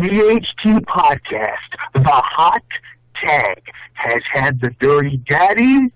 THT Podcast, the hot tag, has had the Dirty Daddy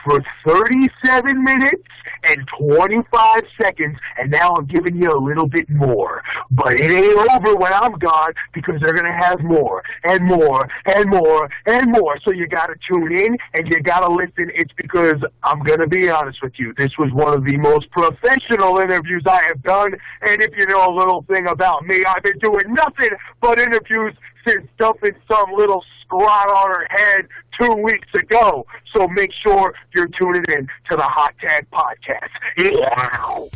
for 37 minutes and 25 seconds, and now I'm giving you a little bit more. But it ain't over when I'm gone, because they're going to have more and more and more and more. So you got to tune in and you got to listen. It's because I'm going to be honest with you. This was one of the most professional interviews I have done. And if you know a little thing about me, I've been doing nothing but interviews since dumping some little squat on her head 2 weeks ago. So make sure you're tuning in to the Hot Tag Podcast. Yeah.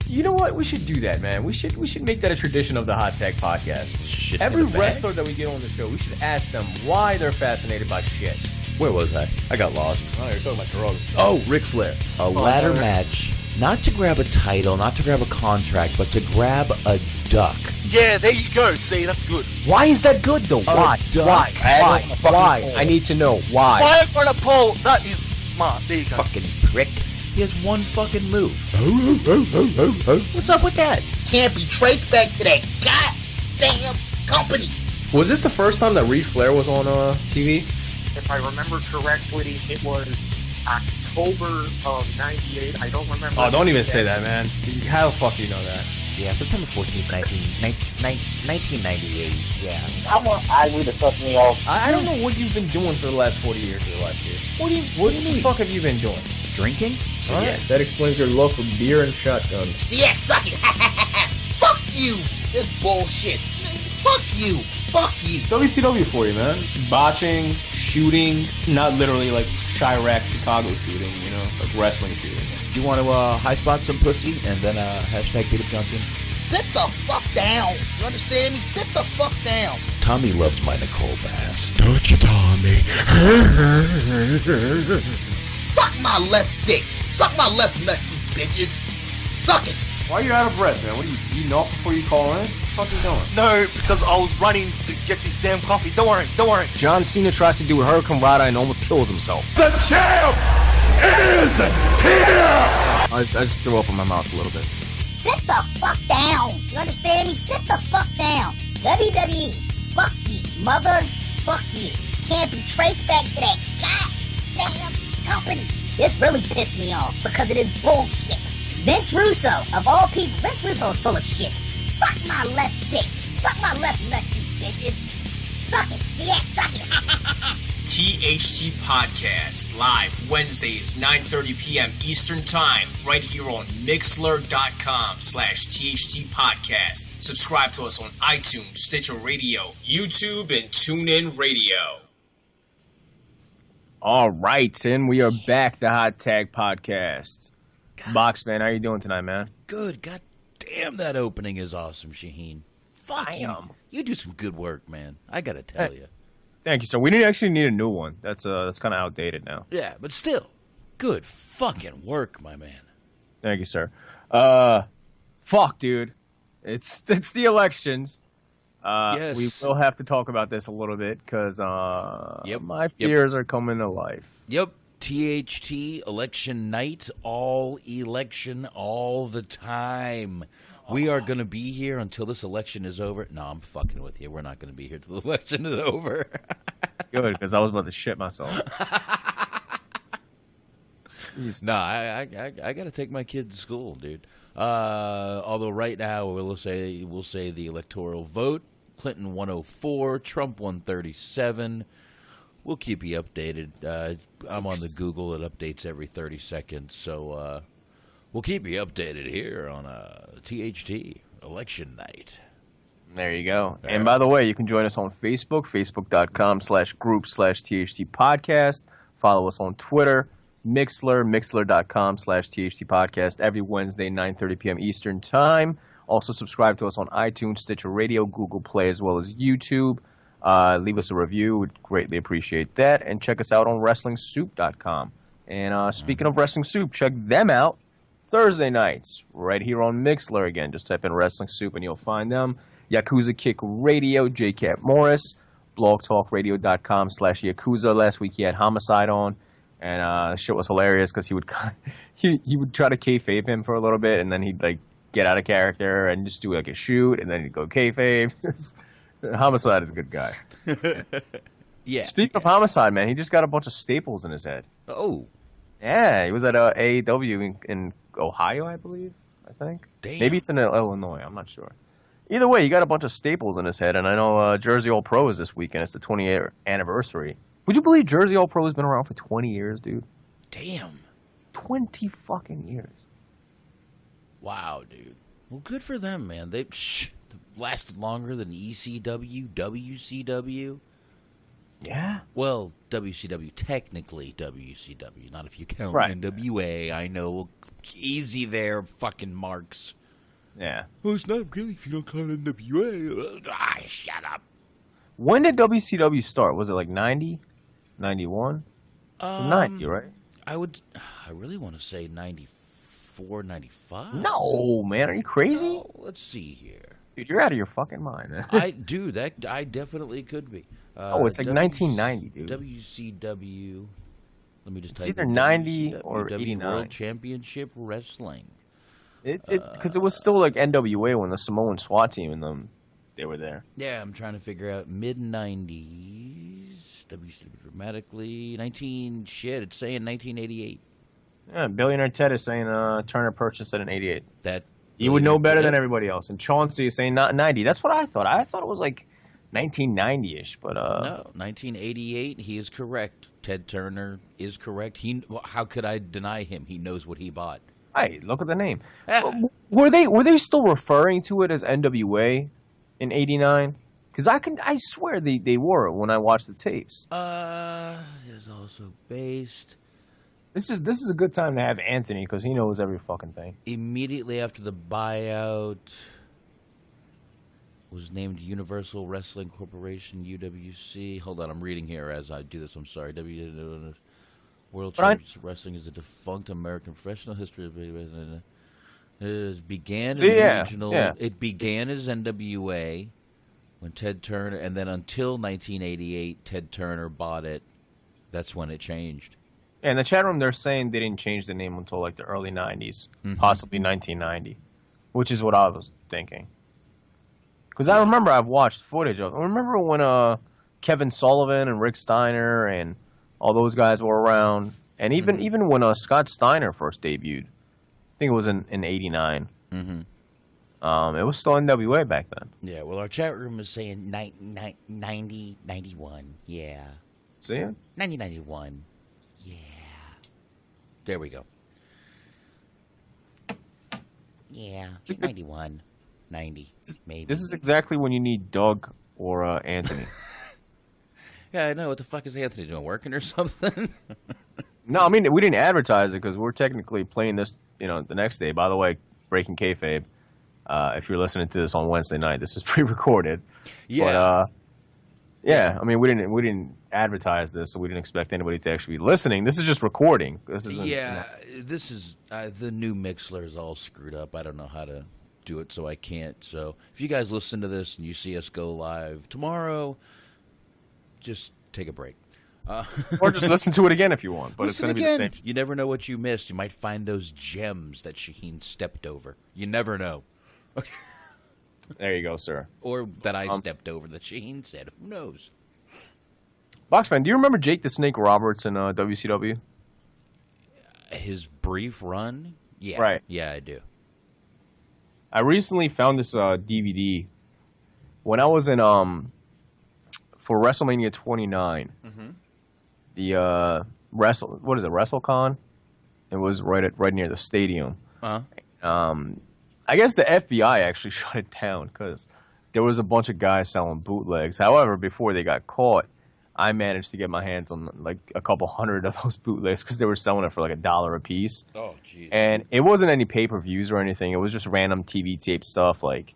You know what? We should do that, man. We should make that a tradition of the Hot Tag Podcast. Shit Every wrestler that we get on the show, we should ask them why they're fascinated by shit. Where was I? I got lost. Oh, you're talking about drugs. Oh, Ric Flair. A ladder match. Not to grab a title, not to grab a contract, but to grab a duck. Yeah, there you go. See, that's good. Why is that good, though? Why? Why? Why? I need to know. Why? Why on a pole? That is smart. There you go. Fucking prick. He has one fucking move. What's up with that? Can't be traced back to that goddamn company. Was this the first time that Ric Flair was on TV? If I remember correctly, it was October of '98. I don't remember. Oh, don't even say that, man. How the fuck do you know that? Yeah, September 14th, 1998. Yeah. I would have fucked me off. I don't know what you've been doing for the last 40 years of your life, dude. What do you mean? The fuck have you been doing? Drinking? All right. That explains your love for beer and shotguns. Yeah, suck it. Fuck you. This bullshit. Fuck you. Fuck you. WCW for you, man. Botching, shooting, not literally like Chirac, Chicago shooting, you know, like wrestling shooting. You want to high spot some pussy and then hashtag beat up Johnson? Sit the fuck down. You understand me? Sit the fuck down. Tommy loves my Nicole Bass. Don't you, Tommy? Suck my left dick. Suck my left nut, you bitches. Suck it. Why are you out of breath, man? What are you eating off before you call in? What the fuck are you doing? No, because I was running to get this damn coffee. Don't worry. John Cena tries to do a Hurricane Rana and almost kills himself. The champ is here! I just threw up in my mouth a little bit. Sit the fuck down. You understand me? Sit the fuck down. WWE. Fuck you, mother. Fuck you. Can't be traced back to that goddamn company. This really pissed me off because it is bullshit. Vince Russo, of all people, Vince Russo is full of shit. Suck my left dick. Suck my left nut, you bitches. Suck it. Yeah, suck it. THT Podcast, live Wednesdays, 9:30 p.m. Eastern Time, right here on Mixlr.com/THT Podcast. Subscribe to us on iTunes, Stitcher Radio, YouTube, and TuneIn Radio. All right, and we are back, the Hot Tag Podcast. Boxman, how you doing tonight, man? Good. God damn, that opening is awesome, Shaheen. Fuck you. You do some good work, man. I gotta tell you. Thank you, sir. We actually need a new one. That's kind of outdated now. Yeah, but still, good fucking work, my man. Thank you, sir. Fuck, dude. It's the elections. Yes. We will have to talk about this a little bit because my fears are coming to life. Yep. THT election night, all election, all the time. We are going to be here until this election is over. No, I'm fucking with you. We're not going to be here till the election is over. Good, because I was about to shit myself. No, I got to take my kid to school, dude. Although right now we'll say the electoral vote: Clinton 104, Trump 137. We'll keep you updated. I'm on the Google. It updates every 30 seconds. So we'll keep you updated here on THT Election Night. There you go. And by the way, you can join us on Facebook, facebook.com/group/THT Podcast. Follow us on Twitter, Mixlr, mixlr.com/THT Podcast every Wednesday, 9:30 p.m. Eastern Time. Also subscribe to us on iTunes, Stitcher Radio, Google Play, as well as YouTube. Leave us a review. We'd greatly appreciate that. And check us out on WrestlingSoup.com. And speaking of Wrestling Soup, check them out Thursday nights right here on Mixlr again. Just type in Wrestling Soup and you'll find them. Yakuza Kick Radio, J-Cat Morris, blogtalkradio.com/Yakuza. Last week he had Homicide on. And the shit was hilarious because he would try to kayfabe him for a little bit, and then he'd like get out of character and just do like a shoot, and then he'd go kayfabe. Homicide is a good guy. Yeah. Speaking of Homicide, man, he just got a bunch of staples in his head. Oh. Yeah, he was at AEW in Ohio, I believe. I think. Damn. Maybe it's in Illinois. I'm not sure. Either way, he got a bunch of staples in his head, and I know Jersey All Pro is this weekend. It's the 20th anniversary. Would you believe Jersey All Pro has been around for 20 years, dude? Damn. 20 fucking years. Wow, dude. Well, good for them, man. They lasted longer than ECW, WCW. Yeah. Well, WCW, technically WCW, not if you count Right. NWA. I know. Easy there, fucking marks. Yeah. Well, it's not really if you don't count NWA. Shut up. When did WCW start? Was it like 90? 91? It was 90, right? I really want to say 94, 95. No, man. Are you crazy? Oh, let's see here. Dude, you're out of your fucking mind, man. I definitely could be. It's like 1990, dude. WCW. Let me just It's type either in 90 WCW or 89. World Championship Wrestling. Because it was still like NWA when the Samoan SWAT team and them, they were there. Yeah, I'm trying to figure out mid-90s. WCW dramatically. It's saying 1988. Yeah, Billionaire Ted is saying Turner purchased it in 88. That You would know better than everybody else. And Chauncey is saying not 90. That's what I thought. I thought it was like 1990-ish, but No, 1988. He is correct. Ted Turner is correct. How could I deny him? He knows what he bought. Hey, look at the name. Were they still referring to it as NWA in '89? Because I swear they were when I watched the tapes. Is also based This is a good time to have Anthony because he knows every fucking thing. immediately after the buyout. Was named Universal Wrestling Corporation, UWC. Hold on, I'm reading here as I do this. I'm sorry. World Championship Wrestling is a defunct American professional history. It began It began as NWA when Ted Turner, and then until 1988, Ted Turner bought it. That's when it changed. Yeah, in the chat room, they're saying they didn't change the name until like the early '90s, possibly 1990, which is what I was thinking. Because I remember I've watched footage of. I remember when Kevin Sullivan and Rick Steiner and all those guys were around, and even when Scott Steiner first debuted, I think it was in '89. It was still NWA back then. Yeah, well, our chat room is saying 90, 91. Yeah. See it? 1991. Yeah. There we go. Yeah, 91. 90, maybe. This is exactly when you need Doug or Anthony. Yeah, I know. What the fuck is Anthony doing? Working or something? No, I mean, we didn't advertise it because we're technically playing this, the next day. By the way, breaking kayfabe. If you're listening to this on Wednesday night, this is pre-recorded. Yeah. But, yeah, I mean, we didn't advertise this, so we didn't expect anybody to actually be listening. This is just recording. This isn't. Yeah, this is the new Mixlr is all screwed up. I don't know how to do it, so I can't. So if you guys listen to this and you see us go live tomorrow, just take a break. Or just listen to it again if you want. But it's going to be the same. You never know what you missed. You might find those gems that Shaheen stepped over. You never know. Okay. There you go, sir. Or that I stepped over that Shaheen said. Who knows? Boxman, do you remember Jake the Snake Roberts in WCW? His brief run? Yeah. Right. Yeah, I do. I recently found this DVD when I was in for WrestleMania 29. The WrestleCon? It was right near the stadium. I guess the FBI actually shut it down because there was a bunch of guys selling bootlegs. However, before they got caught, I managed to get my hands on like a couple hundred of those bootlegs because they were selling it for like $1 a piece. Oh, jeez. And it wasn't any pay-per-views or anything. It was just random TV tape stuff like,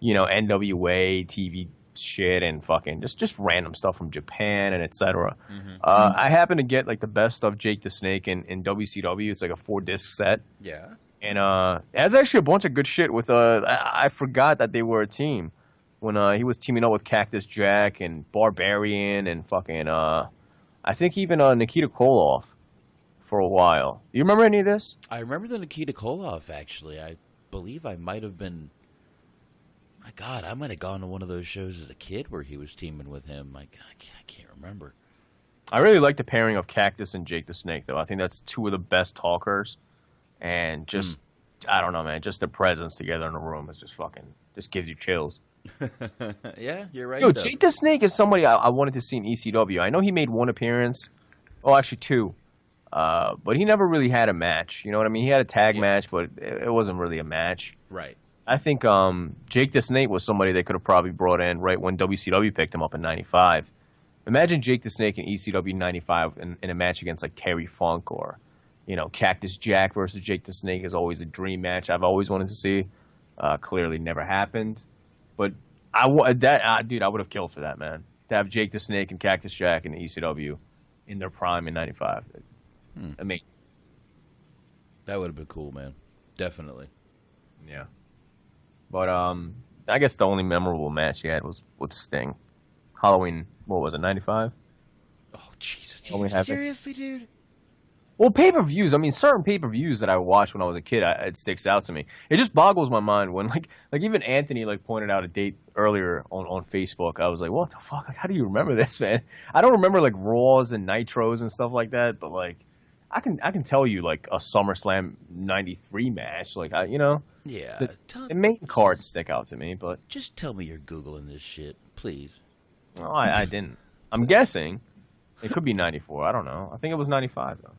NWA TV shit and fucking just random stuff from Japan and etc. I happened to get like the best of Jake the Snake in WCW. It's like a 4-disc set. Yeah. And it has actually a bunch of good shit with I forgot that they were a team when he was teaming up with Cactus Jack and Barbarian and fucking I think even Nikita Koloff for a while. You remember any of this? I remember the Nikita Koloff, actually. believe I might have been. My God, I might have gone to one of those shows as a kid where he was teaming with him. I can't remember. I really like the pairing of Cactus and Jake the Snake, though. I think that's two of the best talkers. And just, I don't know, man, just the presence together in the room is just gives you chills. Yeah, you're right. Dude, Jake the Snake is somebody I wanted to see in ECW. I know he made one appearance. Oh, actually two. But he never really had a match. You know what I mean? He had a tag match, but it wasn't really a match. Right. I think Jake the Snake was somebody they could have probably brought in right when WCW picked him up in 95. Imagine Jake the Snake in ECW 95 in a match against like Terry Funk or, Cactus Jack versus Jake the Snake is always a dream match I've always wanted to see. Clearly never happened. But dude, I would have killed for that, man. To have Jake the Snake and Cactus Jack in the ECW in their prime in 95. I mean, that would have been cool, man. Definitely. Yeah. But I guess the only memorable match he had was with Sting. Halloween, what was it, 95? Oh, Jesus. Seriously, dude? Well, pay-per-views, I mean, certain pay-per-views that I watched when I was a kid, it sticks out to me. It just boggles my mind when, like even Anthony, pointed out a date earlier on Facebook. I was like, what the fuck? Like, how do you remember this, man? I don't remember, Raws and Nitros and stuff like that, but, I can tell you, a SummerSlam 93 match. Yeah. The main cards stick out to me, but... Just tell me you're Googling this shit, please. No, I didn't. I'm guessing. It could be 94. I don't know. I think it was 95, though.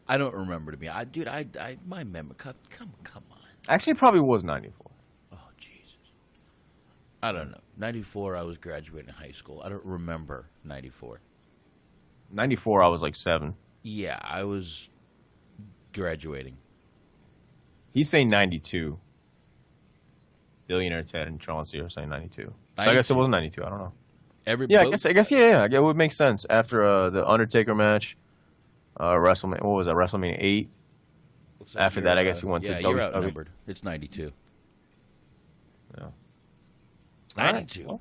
I don't remember to be. My memory. Come on. Actually, it probably was 94. Oh, Jesus. I don't know. 94, I was graduating high school. I don't remember 94. 94, I was 7. Yeah, I was graduating. He's saying 92. Billionaire Ted and Chauncey are saying 92. So I guess it wasn't 92. I don't know. I guess, yeah. It would make sense after the Undertaker match. WrestleMania. What was that? WrestleMania 8. After that, I guess he went to WCW. You're outnumbered. It's 92. Yeah. 92. Right. Well,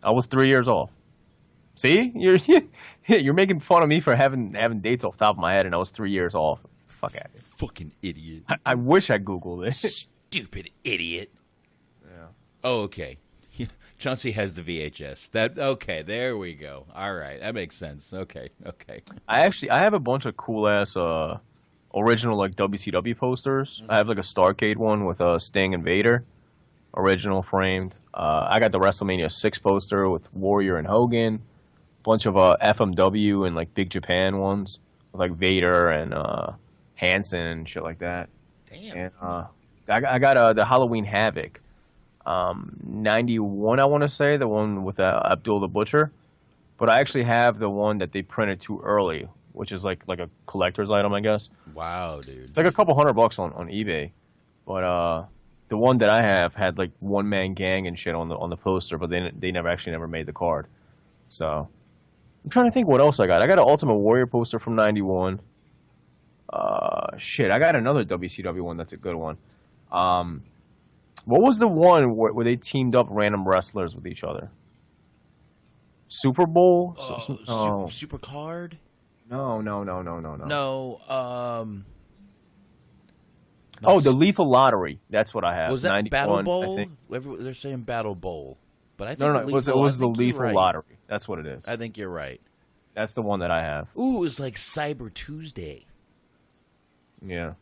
I was 3 years off. See, you're making fun of me for having dates off the top of my head, and I was 3 years off. Fuck out of here. Fucking idiot. I wish I Googled it. Stupid idiot. Yeah. Oh, okay. Chauncey has the VHS. Okay, there we go. All right, that makes sense. Okay. I have a bunch of cool ass original WCW posters. I have a Starrcade one with Sting and Vader, original framed. I got the WrestleMania 6 poster with Warrior and Hogan. Bunch of FMW and Big Japan ones with Vader and Hanson and shit like that. Damn. And I got the Halloween Havoc. 91, I want to say, the one with Abdul the Butcher. But I actually have the one that they printed too early, which is like a collector's item, I guess. Wow, dude. It's a couple $100 on eBay. But the one that I have had one man gang and shit on the poster, but they never made the card. So I'm trying to think what else I got. I got an Ultimate Warrior poster from 91. I got another WCW one that's a good one. What was the one where they teamed up random wrestlers with each other? Super Bowl? Super Card? No. No. The Lethal Lottery. That's what I have. Was that 91, Battle Bowl? I think. They're saying Battle Bowl, but I think No. It was the Lethal Lottery. That's what it is. I think you're right. That's the one that I have. Ooh, it was like Cyber Tuesday. Yeah.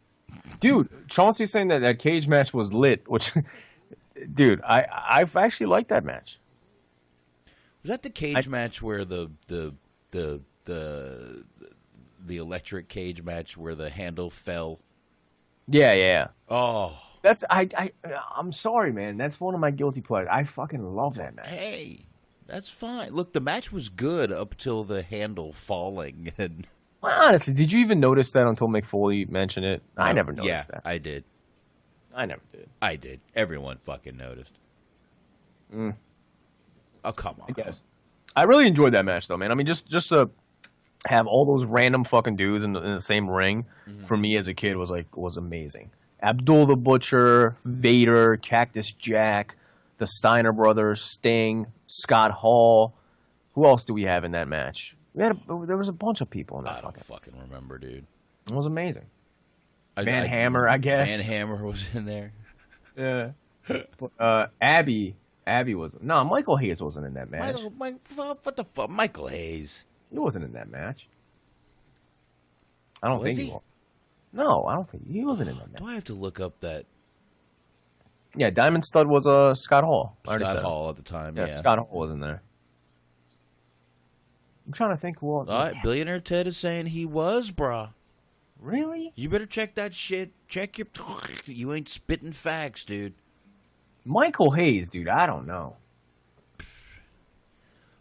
Dude, Chauncey's saying that cage match was lit, which, dude, I've actually liked that match. Was that the cage match where the electric cage match where the handle fell? Yeah. Oh, that's I'm sorry, man. That's one of my guilty pleasures. I fucking love that match. Hey, that's fine. Look, the match was good up till the handle falling. And honestly, did you even notice that until Mick Foley mentioned it? I never noticed that. I did. I never did. I did. Everyone fucking noticed. Oh, come on. I guess. I really enjoyed that match, though, man. I mean, just to have all those random fucking dudes in the same ring, for me as a kid, was amazing. Abdul the Butcher, Vader, Cactus Jack, the Steiner brothers, Sting, Scott Hall. Who else do we have in that match? There was a bunch of people in that. I don't fucking remember, dude. It was amazing. Van Hammer, I guess. Van Hammer was in there. Yeah. Abby was Michael Hayes wasn't in that match. What the fuck? Michael Hayes. He wasn't in that match. I don't think he? he was. No, I don't think he wasn't in that match. Do I have to look up that? Yeah, Diamond Stud was Scott Hall. Scott Hall at the time. Yeah, Scott Hall was in there. I'm trying to think. All right, Billionaire Ted is saying he was, brah. Really? You better check that shit. Check your. You ain't spitting facts, dude. Michael Hayes, dude. I don't know.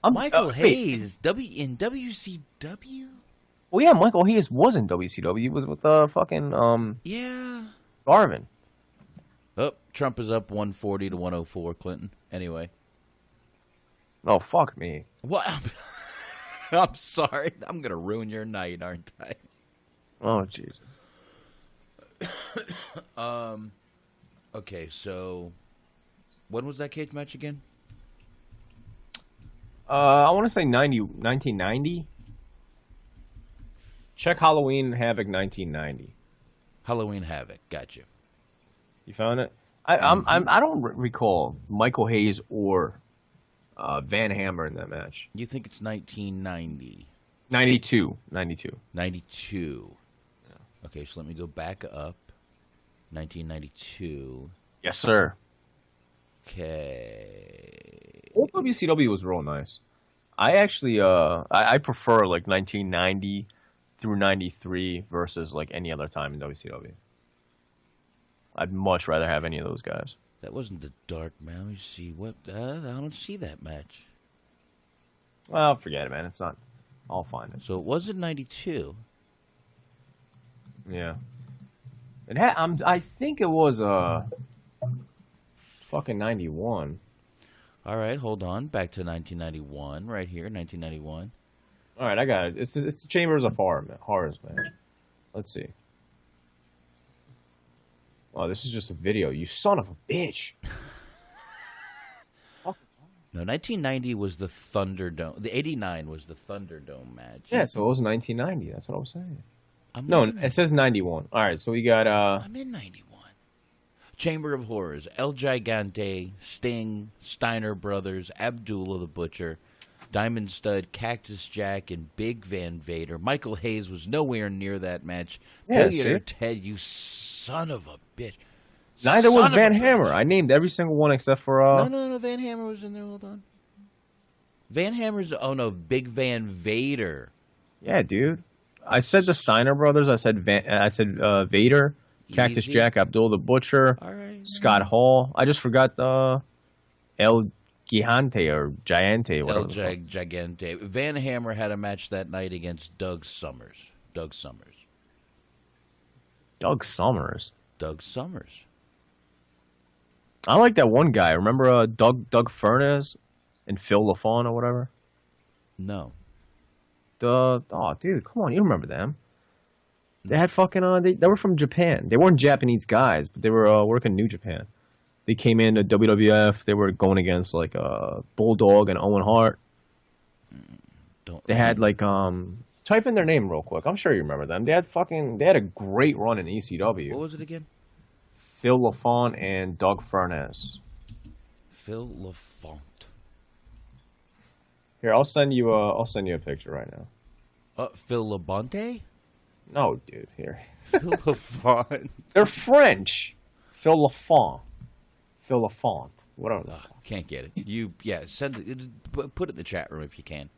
Michael Hayes, in WCW. Well, yeah, Michael Hayes was in WCW. He was with fucking Yeah. Garvin. Oh, Trump is up 140 to 104. Clinton. Anyway. Oh, fuck me. What? I'm sorry. I'm gonna ruin your night, aren't I? Oh, Jesus. Okay, so when was that cage match again? I want to say 1990. Check Halloween Havoc 1990. Halloween Havoc. Gotcha. You found it? I don't recall Michael Hayes or Van Hammer in that match. You think it's 1990? 92. 92. Yeah. Okay, so let me go back up. 1992. Yes, sir. Okay. Old WCW was real nice. I actually I prefer like 1990 through 93 versus like any other time in WCW. I'd much rather have any of those guys. That wasn't the dark match. Let me see what. I don't see that match. Well, forget it, man. It's not. I'll find it. So it was in 92. Yeah. It had. I think it was fucking 91. All right, hold on. Back to 1991, right here, 1991. All right, I got it. It's the Chambers of Horrors, man. Let's see. Oh, this is just a video. You son of a bitch. No, 1990 was the Thunderdome. The 89 was the Thunderdome match. Yeah, so it was 1990. That's what I was saying. It says 91. All right, so we got... I'm in 91. Chamber of Horrors, El Gigante, Sting, Steiner Brothers, Abdullah the Butcher, Diamond Stud, Cactus Jack, and Big Van Vader. Michael Hayes was nowhere near that match. Yeah, Ted, you son of a bitch. Neither was Van Hammer. I named every single one except for... No, Van Hammer was in there. Hold on. Van Hammer's... Oh, no, Big Van Vader. Yeah, dude. I said the Steiner Brothers. I said Vader, Cactus Jack, Abdul the Butcher, Scott Hall. I just forgot the El Gigante or Giante. El Gigante. Van Hammer had a match that night against Doug Summers. Doug Summers. I like that one guy. Remember Doug Furness and Phil LaFawn or whatever? No. Dude, come on, you remember them? They had fucking they were from Japan. They weren't Japanese guys, but they were working New Japan. They came into WWF. They were going against like Bulldog and Owen Hart. They had like type in their name real quick. I'm sure you remember them. They had a great run in ECW. What was it again? Phil LaFawn and Doug Furness. Phil LaFont. Here, I'll send you a picture right now. Phil Labonte? No, dude. Here. Phil LaFont. They're French. Phil LaFont. Whatever. Can't get it. Send it. Put it in the chat room if you can.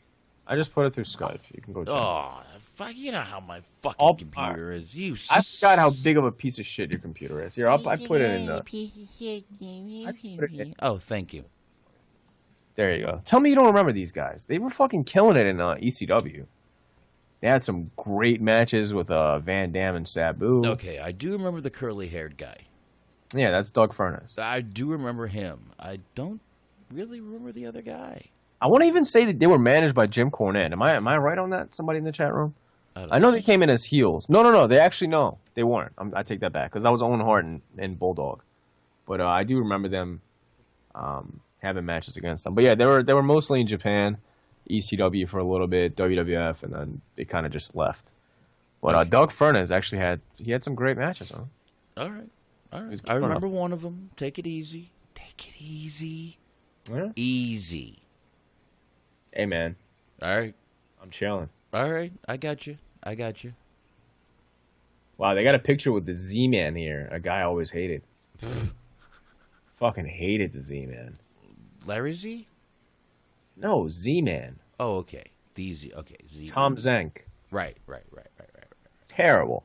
I just put it through Skype. You can go check. Oh, fuck! You know how my fucking computer is. I forgot how big of a piece of shit your computer is. Here, I put it in the. Oh, thank you. There you go. Tell me you don't remember these guys. They were fucking killing it in ECW. They had some great matches with Van Dam and Sabu. Okay, I do remember the curly-haired guy. Yeah, that's Doug Furness. I do remember him. I don't really remember the other guy. I want to even say that they were managed by Jim Cornette. Am I right on that? Somebody in the chat room? I know they came in as heels. No. They actually, no. They weren't. I take that back because that was Owen Hart and Bulldog. But I do remember them having matches against them. But yeah, they were mostly in Japan, ECW for a little bit, WWF, and then they kind of just left. But Doug Furnas actually had some great matches. Huh? All right. I remember one of them. Take it easy. Yeah. Easy. Hey, man. All right. I'm chilling. All right. I got you. Wow, they got a picture with the Z-Man here. A guy I always hated. Fucking hated the Z-Man. Larry Z? No, Z-Man. Oh, okay. The Z. Okay. Z. Tom Zenk. Right. Terrible.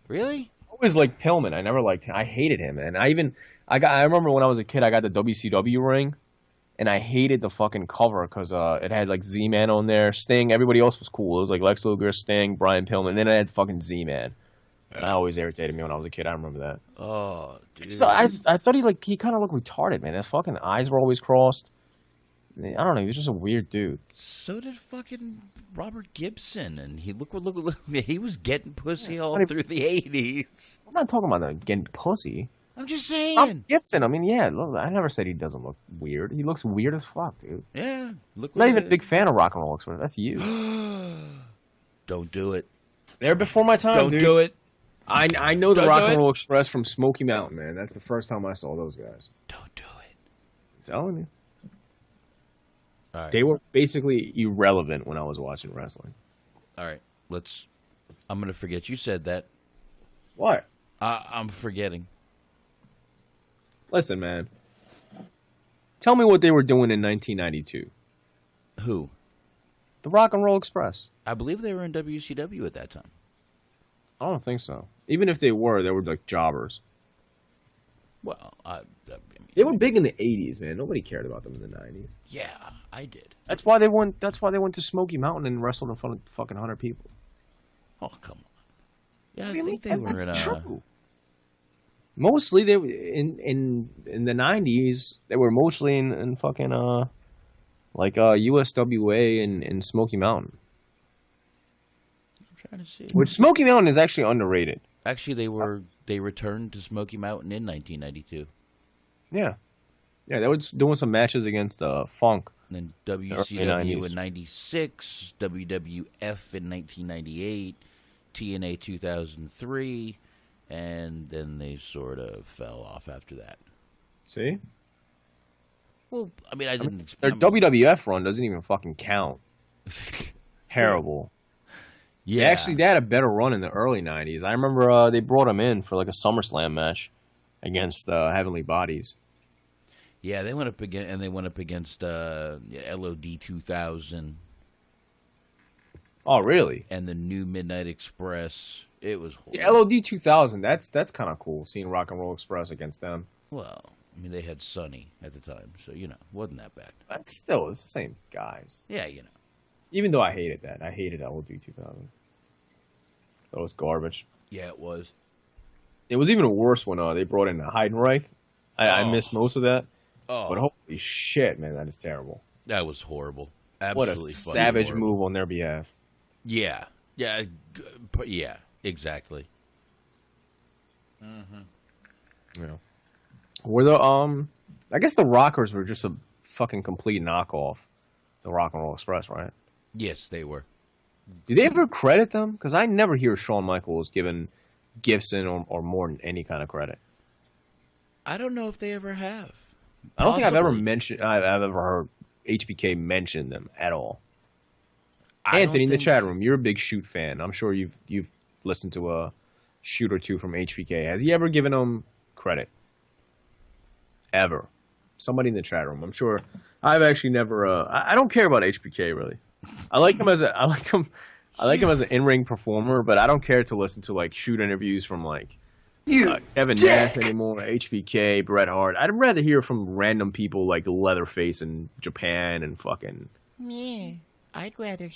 Really? I always liked Pillman. I never liked him. I hated him, and I remember when I was a kid, I got the WCW ring, and I hated the fucking cover because it had like Z-Man on there, Sting. Everybody else was cool. It was like Lex Luger, Sting, Brian Pillman, and then I had fucking Z-Man. And that always irritated me when I was a kid. I remember that. Oh, dude. So I thought he kind of looked retarded, man. His fucking eyes were always crossed. I don't know. He was just a weird dude. So did fucking Robert Gibson, and he look. He was getting pussy all through the 80s. I'm not talking about getting pussy. I'm just saying. Robert Gibson. I mean, yeah. Look, I never said he doesn't look weird. He looks weird as fuck, dude. Yeah. Look. I'm not even a big fan of Rock and Roll Express. That's you. Don't do it. They're before my time, Don't dude. do it. I know the Rock and Roll Express from Smoky Mountain, man. That's the first time I saw those guys. Don't do it. I'm telling you. All right. They were basically irrelevant when I was watching wrestling. All right. I'm going to forget you said that. What? I'm forgetting. Listen, man. Tell me what they were doing in 1992. Who? The Rock and Roll Express. I believe they were in WCW at that time. I don't think so. Even if they were like jobbers. Well, they were big in the 80s, man. Nobody cared about them in the 90s. Yeah, I did. That's why they went to Smoky Mountain and wrestled in front of fucking 100 people. Oh, come on. Yeah, I think they were in true. Mostly they in the 90s, they were mostly in fucking like USWA and Smoky Mountain. I'm trying to see. Which Smoky Mountain is actually underrated. Actually, they returned to Smoky Mountain in 1992. Yeah, they were doing some matches against Funk. And then WCW in 96, WWF in 1998, TNA 2003, and then they sort of fell off after that. See? Well, I mean, I didn't. Their WWF run doesn't even fucking count. Terrible. Yeah, they had a better run in the early 90s. I remember they brought him in for like a SummerSlam match against Heavenly Bodies. Yeah, they went up against LOD 2000. Oh, really? And the New Midnight Express. It was horrible. See, LOD 2000. That's kind of cool seeing Rock and Roll Express against them. Well, I mean, they had Sonny at the time, so wasn't that bad. But still, it's the same guys. Yeah, Even though I hated that. I hated LOD 2000. That was garbage. Yeah, it was. It was even worse when they brought in Heidenreich. I missed most of that. Oh. But holy shit, man, that is terrible. That was horrible. What a savage horrible move on their behalf. Yeah. Yeah, exactly. Mm-hmm. Yeah. Were the I guess the Rockers were just a fucking complete knockoff. The Rock and Roll Express, right? Yes, they were. Do they ever credit them? Because I never hear Shawn Michaels giving Gibson or Morton any kind of credit. I don't know if they ever have. I don't think I've ever heard HBK mention them at all. Anthony in the chat room, you're a big Shoot fan. I'm sure you've listened to a shoot or two from HBK. Has he ever given them credit? Ever? Somebody in the chat room. I'm sure. I've actually never. I don't care about HBK really. I like him as an in-ring performer, but I don't care to listen to like shoot interviews from like Kevin Nash anymore, HBK, Bret Hart. I'd rather hear from random people like Leatherface in Japan and fucking. Yeah, Frankly, I'd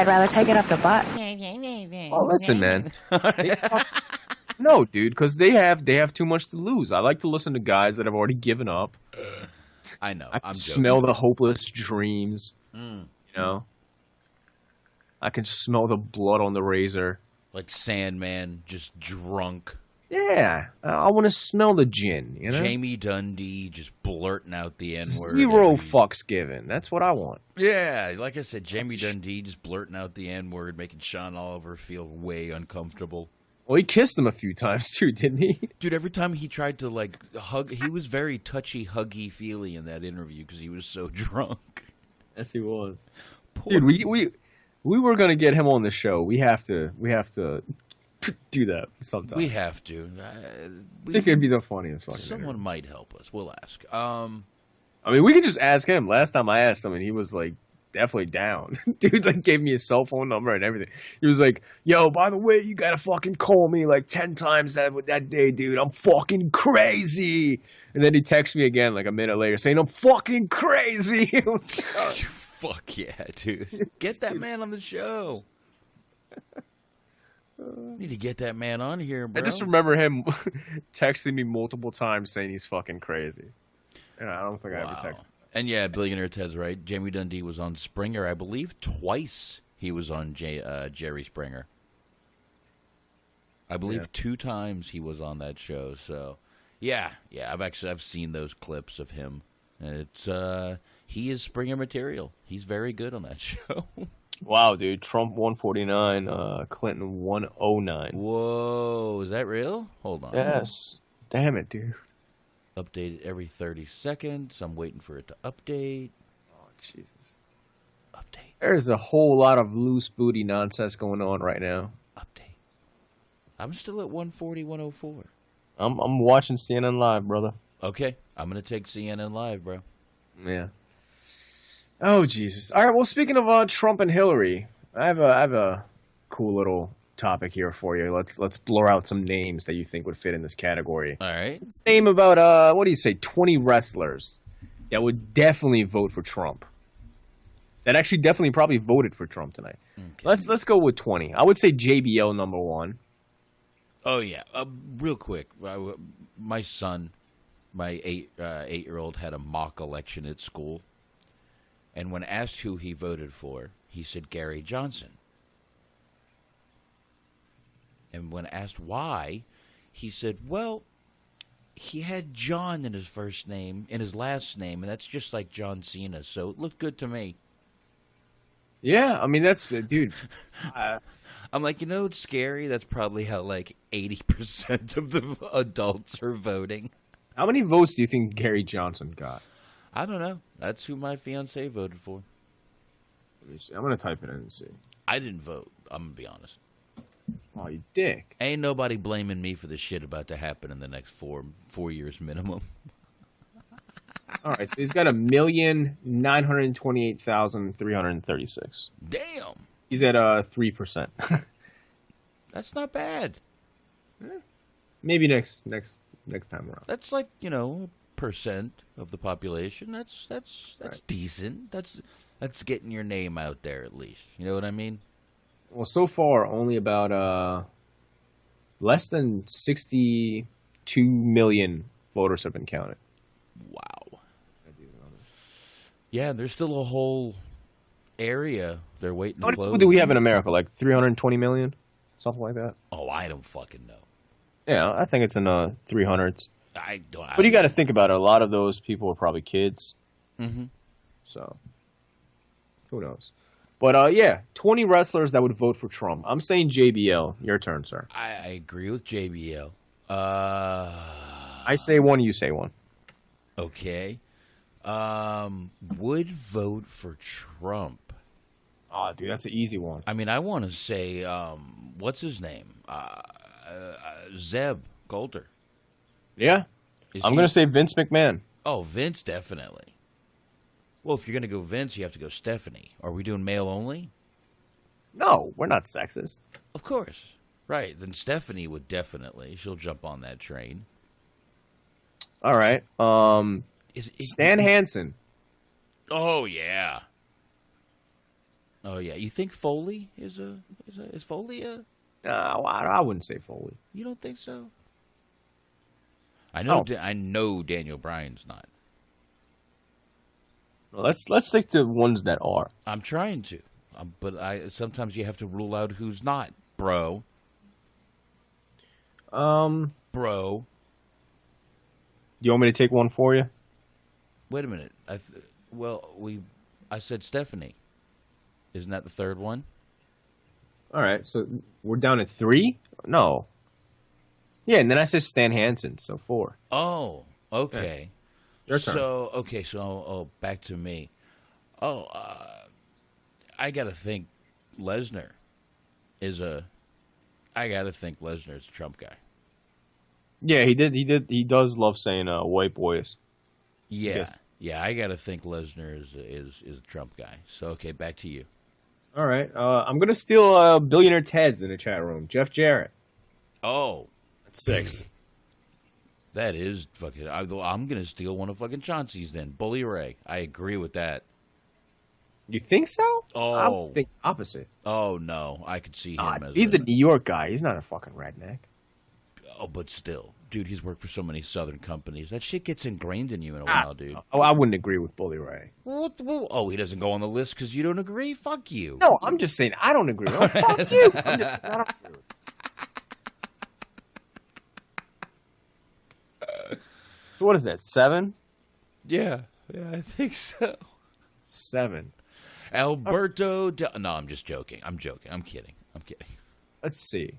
rather take it off the butt. Oh, listen, man. No, dude, because they have too much to lose. I like to listen to guys that have already given up. I know. I can smell the hopeless dreams. You know, I can smell the blood on the razor. Like Sandman, just drunk. Yeah, I want to smell the gin, you know? Jamie Dundee just blurting out the N-word. Zero fucks given. That's what I want. Yeah, like I said, Jamie Dundee just blurting out the N-word, making Sean Oliver feel way uncomfortable. Well, he kissed him a few times, too, didn't he? Dude, every time he tried to, like, hug, he was very touchy, huggy-feely in that interview because he was so drunk. Yes, he was. Poor Dude, we were going to get him on the show. We have to do that sometime. We have to. I think it'd be the funniest fucking Someone interview. might help us. We'll ask. I mean, we could just ask him. Last time I asked him, and he was like, definitely down. Dude, like, gave me his cell phone number and everything. He was like, yo, by the way, you gotta fucking call me like 10 times that day, dude. I'm fucking crazy. And then he texted me again like a minute later saying, I'm fucking crazy. It was like, oh. Fuck yeah, dude. Get that man on the show. Need to get that man on here, bro. I just remember him texting me multiple times saying he's fucking crazy. And I don't think I ever texted. And yeah, Billionaire Ted's right. Jamie Dundee was on Springer. I believe twice he was on Jerry Springer. I believe 2 times he was on that show. So, yeah, I've seen those clips of him. And it's he is Springer material. He's very good on that show. Wow, dude. Trump 149, Clinton 109. Whoa, is that real? Hold on. Yes. Damn it, dude. Updated every 30 seconds. I'm waiting for it to update. Oh, Jesus. Update. There's a whole lot of loose booty nonsense going on right now. Update. I'm still at 140, 104. I'm watching CNN Live, brother. Okay, I'm going to take CNN Live, bro. Yeah. Oh, Jesus. All right, well, speaking of Trump and Hillary, I have a cool little topic here for you. Let's blur out some names that you think would fit in this category. All right. Let's name about, 20 wrestlers that would definitely vote for Trump. That actually definitely probably voted for Trump tonight. Okay. Let's go with 20. I would say JBL number 1. Oh, yeah. Real quick, my son, my 8-year-old, had a mock election at school. And when asked who he voted for, he said Gary Johnson. And when asked why, he said, well, he had John in his first name, in his last name, and that's just like John Cena, so it looked good to me. Yeah, I mean, that's, dude. I'm like, you know what's scary? That's probably how, like, 80% of the adults are voting. How many votes do you think Gary Johnson got? I don't know. That's who my fiance voted for. Let me see. I'm going to type it in and see. I didn't vote. I'm going to be honest. Oh, you dick. Ain't nobody blaming me for the shit about to happen in the next 4 years minimum. All right, so he's got 1,928,336. Damn. He's at 3%. That's not bad. Maybe next time around. That's like, percent of the population. That's right. Decent. That's getting your name out there at least. You know what I mean? Well, so far only about less than 62 million voters have been counted. Wow. Yeah, there's still a whole area they're waiting to close. What do we have in America? Like 320 million? Something like that? Oh, I don't fucking know. Yeah, I think it's in 300s. But you got to think about it. A lot of those people are probably kids. Mm-hmm. So, who knows? But, 20 wrestlers that would vote for Trump. I'm saying JBL. Your turn, sir. I agree with JBL. I say one, you say one. Okay. Would vote for Trump. Oh, dude, that's an easy one. I mean, I want to say, what's his name? Zeb Golder. Yeah. I'm going to say Vince McMahon. Oh, Vince, definitely. Well, if you're going to go Vince, you have to go Stephanie. Are we doing male only? No, we're not sexist. Of course. Right. Then Stephanie would definitely. She'll jump on that train. All right. Stan Hansen. Oh, yeah. Oh, yeah. You think Foley is Foley a... I wouldn't say Foley. You don't think so? I know Daniel Bryan's not. Well, let's stick to ones that are. I'm trying to, but sometimes you have to rule out who's not, bro. bro. You want me to take one for you? Wait a minute. I said Stephanie. Isn't that the third one? All right, so we're down at 3? No. Yeah, and then I said Stan Hansen, so 4. Oh, okay. Yeah. Your turn. So back to me. I got to think Lesnar is a Trump guy. Yeah, he does love saying white boys. Yeah. Yeah, I got to think Lesnar is a Trump guy. So, okay, back to you. All right. I'm going to steal Billionaire Ted's in the chat room. Jeff Jarrett. Oh. That's 6. That is fucking... I'm going to steal one of fucking Chauncey's then. Bully Ray. I agree with that. You think so? Oh. I think opposite. Oh, no. I could see him as he's a New York guy. He's not a fucking redneck. Oh, but still. Dude, he's worked for so many Southern companies. That shit gets ingrained in you in a while, dude. Oh, I wouldn't agree with Bully Ray. What? Oh, he doesn't go on the list because you don't agree? Fuck you. No, I'm just saying I don't agree. Oh, fuck you. I don't agree. So what is that, 7? Yeah, I think so. 7. Alberto... No, I'm just joking. I'm kidding. Let's see.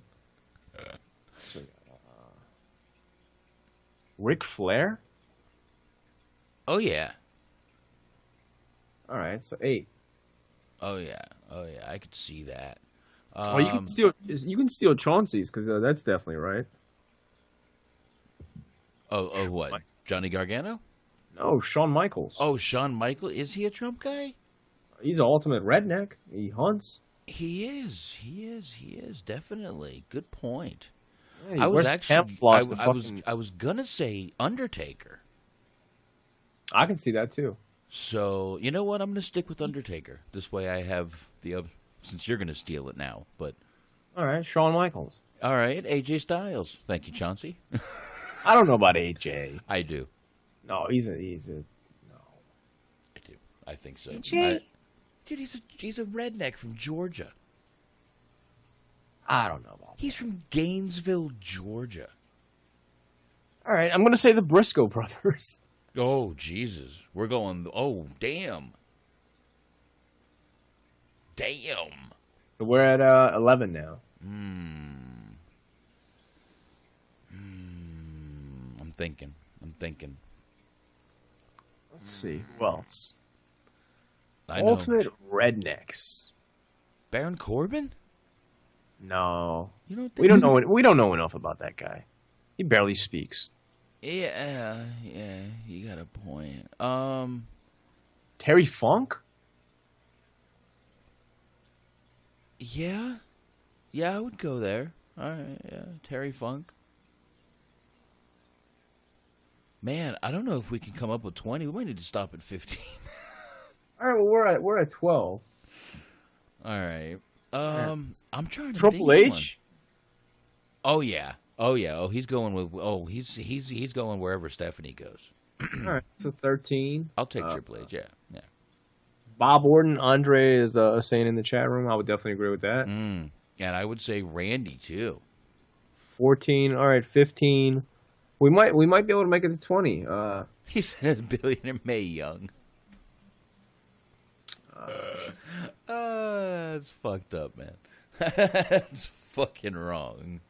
Ric Flair? Oh, yeah. All right, so 8. Oh, yeah. I could see that. You can steal Chauncey's, because that's definitely right. Oh, what? Johnny Gargano? No, Shawn Michaels. Oh, Shawn Michaels? Is he a Trump guy? He's an ultimate redneck. He hunts. He is, definitely. Good point. Yeah, I was gonna say Undertaker. I can see that too. So you know what? I'm gonna stick with Undertaker. This way, I have the other. Since you're gonna steal it now, but all right, Shawn Michaels. All right, AJ Styles. Thank you, Chauncey. I don't know about AJ. I do. No, he's a no. I do. I think so. AJ? Dude, he's a redneck from Georgia. I don't know about that. He's from Gainesville, Georgia. All right, I'm going to say the Briscoe brothers. Oh, Jesus. We're going... Oh, damn. Damn. So we're at 11 now. I'm thinking. Let's see. Who else? I know. Ultimate rednecks. Baron Corbin? No. You don't think we don't know enough about that guy. He barely speaks. Yeah, you got a point. Terry Funk? Yeah, I would go there. All right, yeah, Terry Funk. Man, I don't know if we can come up with 20. We might need to stop at 15. All right, well we're at 12. All right. I'm trying to Triple think H? Oh yeah. Oh, he's going with. Oh, he's going wherever Stephanie goes. All right, so 13. I'll take Triple H. Yeah. Bob Orton, Andre is saying in the chat room. I would definitely agree with that. And I would say Randy too. 14. All right, 15. We might be able to make it to 20. He says Billionaire Mae Young. That's fucked up, man. That's fucking wrong.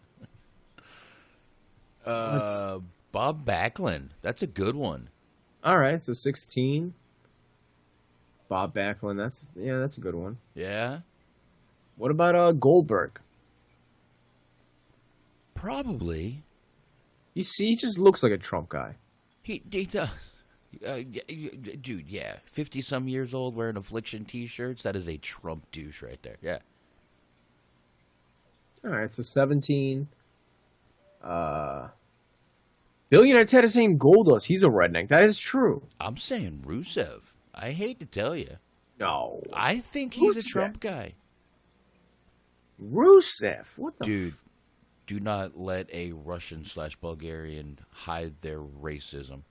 Bob Backlund. That's a good one. All right, so 16. Bob Backlund. That's a good one. Yeah. What about Goldberg? Probably. You see, he just looks like a Trump guy. He does. Dude, yeah. 50-some years old wearing Affliction T-shirts. That is a Trump douche right there. Yeah. All right, so 17. Billionaire Ted is saying Goldust. He's a redneck. That is true. I'm saying Rusev. I hate to tell you. No. I think he's Rusev. a Trump guy. Rusev? What the Dude, do not let a Russian/Bulgarian hide their racism.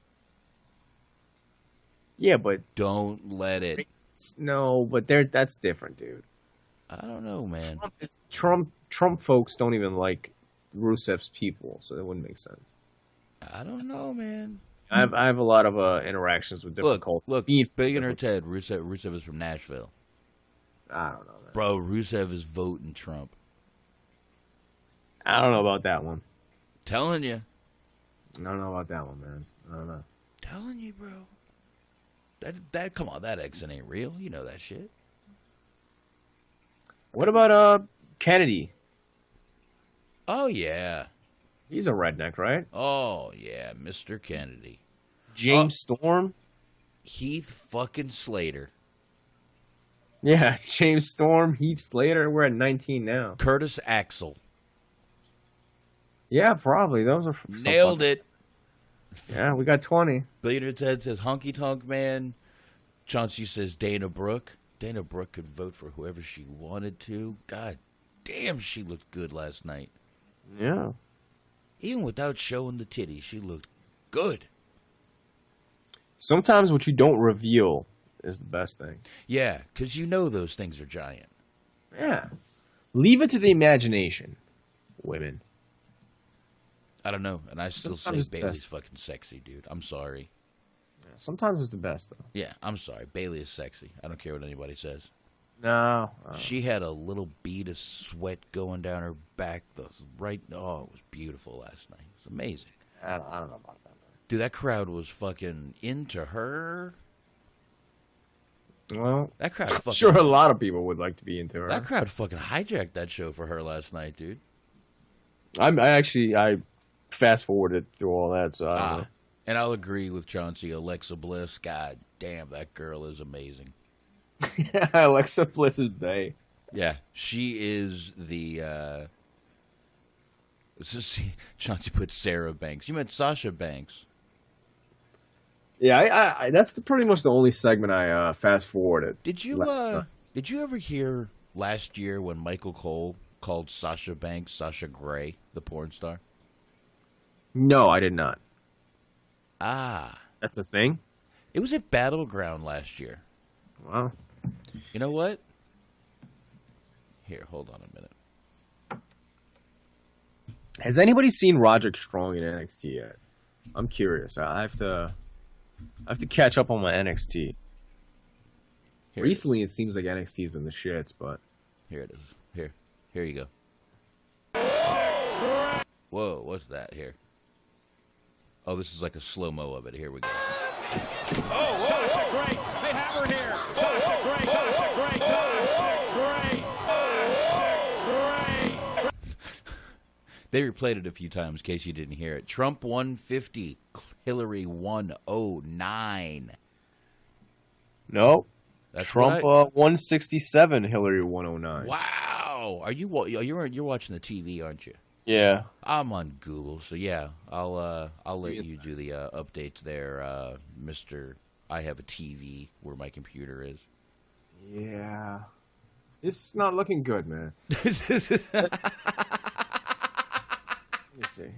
Yeah, but... Don't let it. No, but that's different, dude. I don't know, man. Trump folks don't even like Rusev's people, so it wouldn't make sense. I don't know, man. I have a lot of interactions with different cultures. Look, Big or Ted, Rusev is from Nashville. I don't know, man. Bro, Rusev is voting Trump. I don't know about that one. Telling you. I don't know about that one, man. I don't know. Telling you, bro. That come on, that accent ain't real. You know that shit. What about Kennedy? Oh yeah. He's a redneck, right? Oh yeah, Mr. Kennedy. James Storm? Heath fucking Slater. Yeah, James Storm, Heath Slater. We're at 19 now. Curtis Axel. Yeah, probably. Those are nailed it. Yeah, we got 20. Billionaire Ted says Honky Tonk Man. Chauncey says Dana Brooke. Dana Brooke could vote for whoever she wanted to. God damn, she looked good last night. Yeah. Even without showing the titties, she looked good. Sometimes what you don't reveal is the best thing. Yeah, because you know those things are giant. Yeah. Leave it to the imagination, women. I don't know, and I still Sometimes say Bailey's fucking sexy, dude. I'm sorry. Yeah, sometimes it's the best, though. Yeah, I'm sorry. Bailey is sexy. I don't care what anybody says. No. She had a little bead of sweat going down her back. Oh, it was beautiful last night. It was amazing. I don't know about that, man. Dude, that crowd was fucking into her. Well, that crowd fucking... sure a lot of people would like to be into her. That crowd fucking hijacked that show for her last night, dude. I fast forwarded through all that, so I don't know. And I'll agree with Chauncey. Alexa Bliss, god damn, that girl is amazing. Yeah, Alexa Bliss is bae. Yeah, she is the. Chauncey put Sarah Banks. You meant Sasha Banks. Yeah, I that's pretty much the only segment I fast forwarded. Did you ever hear last year when Michael Cole called Sasha Banks Sasha Grey, the porn star? No, I did not. Ah, that's a thing. It was at Battleground last year. Wow. You know what? Here, hold on a minute. Has anybody seen Roderick Strong in NXT yet? I'm curious. I have to catch up on my NXT. Recently, it seems like NXT has been the shits, but here it is. Here you go. Whoa, what's that here? Oh, this is like a slow-mo of it. Here we go. Oh, Sasha Grey. They have her here. Sasha Grey. Sasha Grey. Sasha Grey. They replayed it a few times in case you didn't hear it. Trump 150, Hillary 109. No. That's Trump right. 167, Hillary 109. Wow. You're watching the TV, aren't you? Yeah. I'm on Google, so yeah, I'll let you do the updates there, Mr. I have a TV where my computer is. Yeah. It's not looking good, man. Let me see.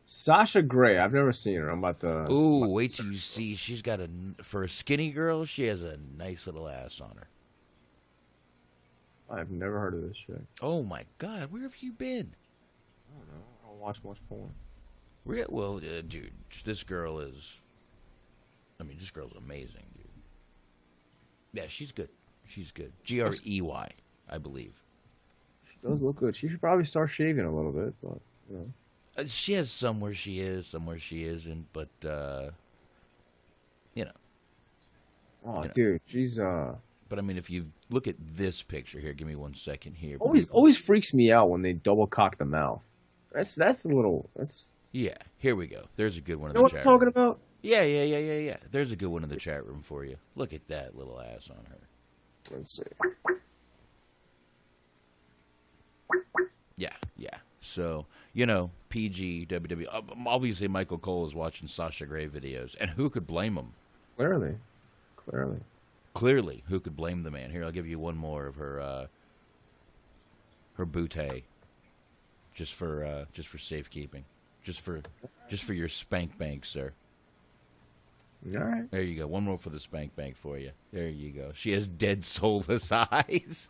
Sasha Grey, I've never seen her. I'm about to... Ooh, wait till you see. She's got for a skinny girl, she has a nice little ass on her. I've never heard of this shit. Oh my God, where have you been? I don't know. I don't watch much porn. Well, dude, this girl is... this girl's amazing, dude. Yeah, she's good. She's good. Grey, I believe. She does look good. She should probably start shaving a little bit, but, you know. She has somewhere she is, somewhere she isn't, but, you know. Oh, dude, she's, But, if you look at this picture here, give me 1 second here. Always freaks me out when they double cock the mouth. That's a little, Yeah, here we go. There's a good one in you know the what chat I'm talking room. about? Yeah. There's a good one in the chat room for you. Look at that little ass on her. Let's see. Yeah. So, PG, WWE. Obviously, Michael Cole is watching Sasha Grey videos, and who could blame him? Clearly, who could blame the man? Here, I'll give you one more of her bootay, just for safekeeping, just for your spank bank, sir. All right. There you go. One more for the spank bank for you. There you go. She has dead soulless eyes.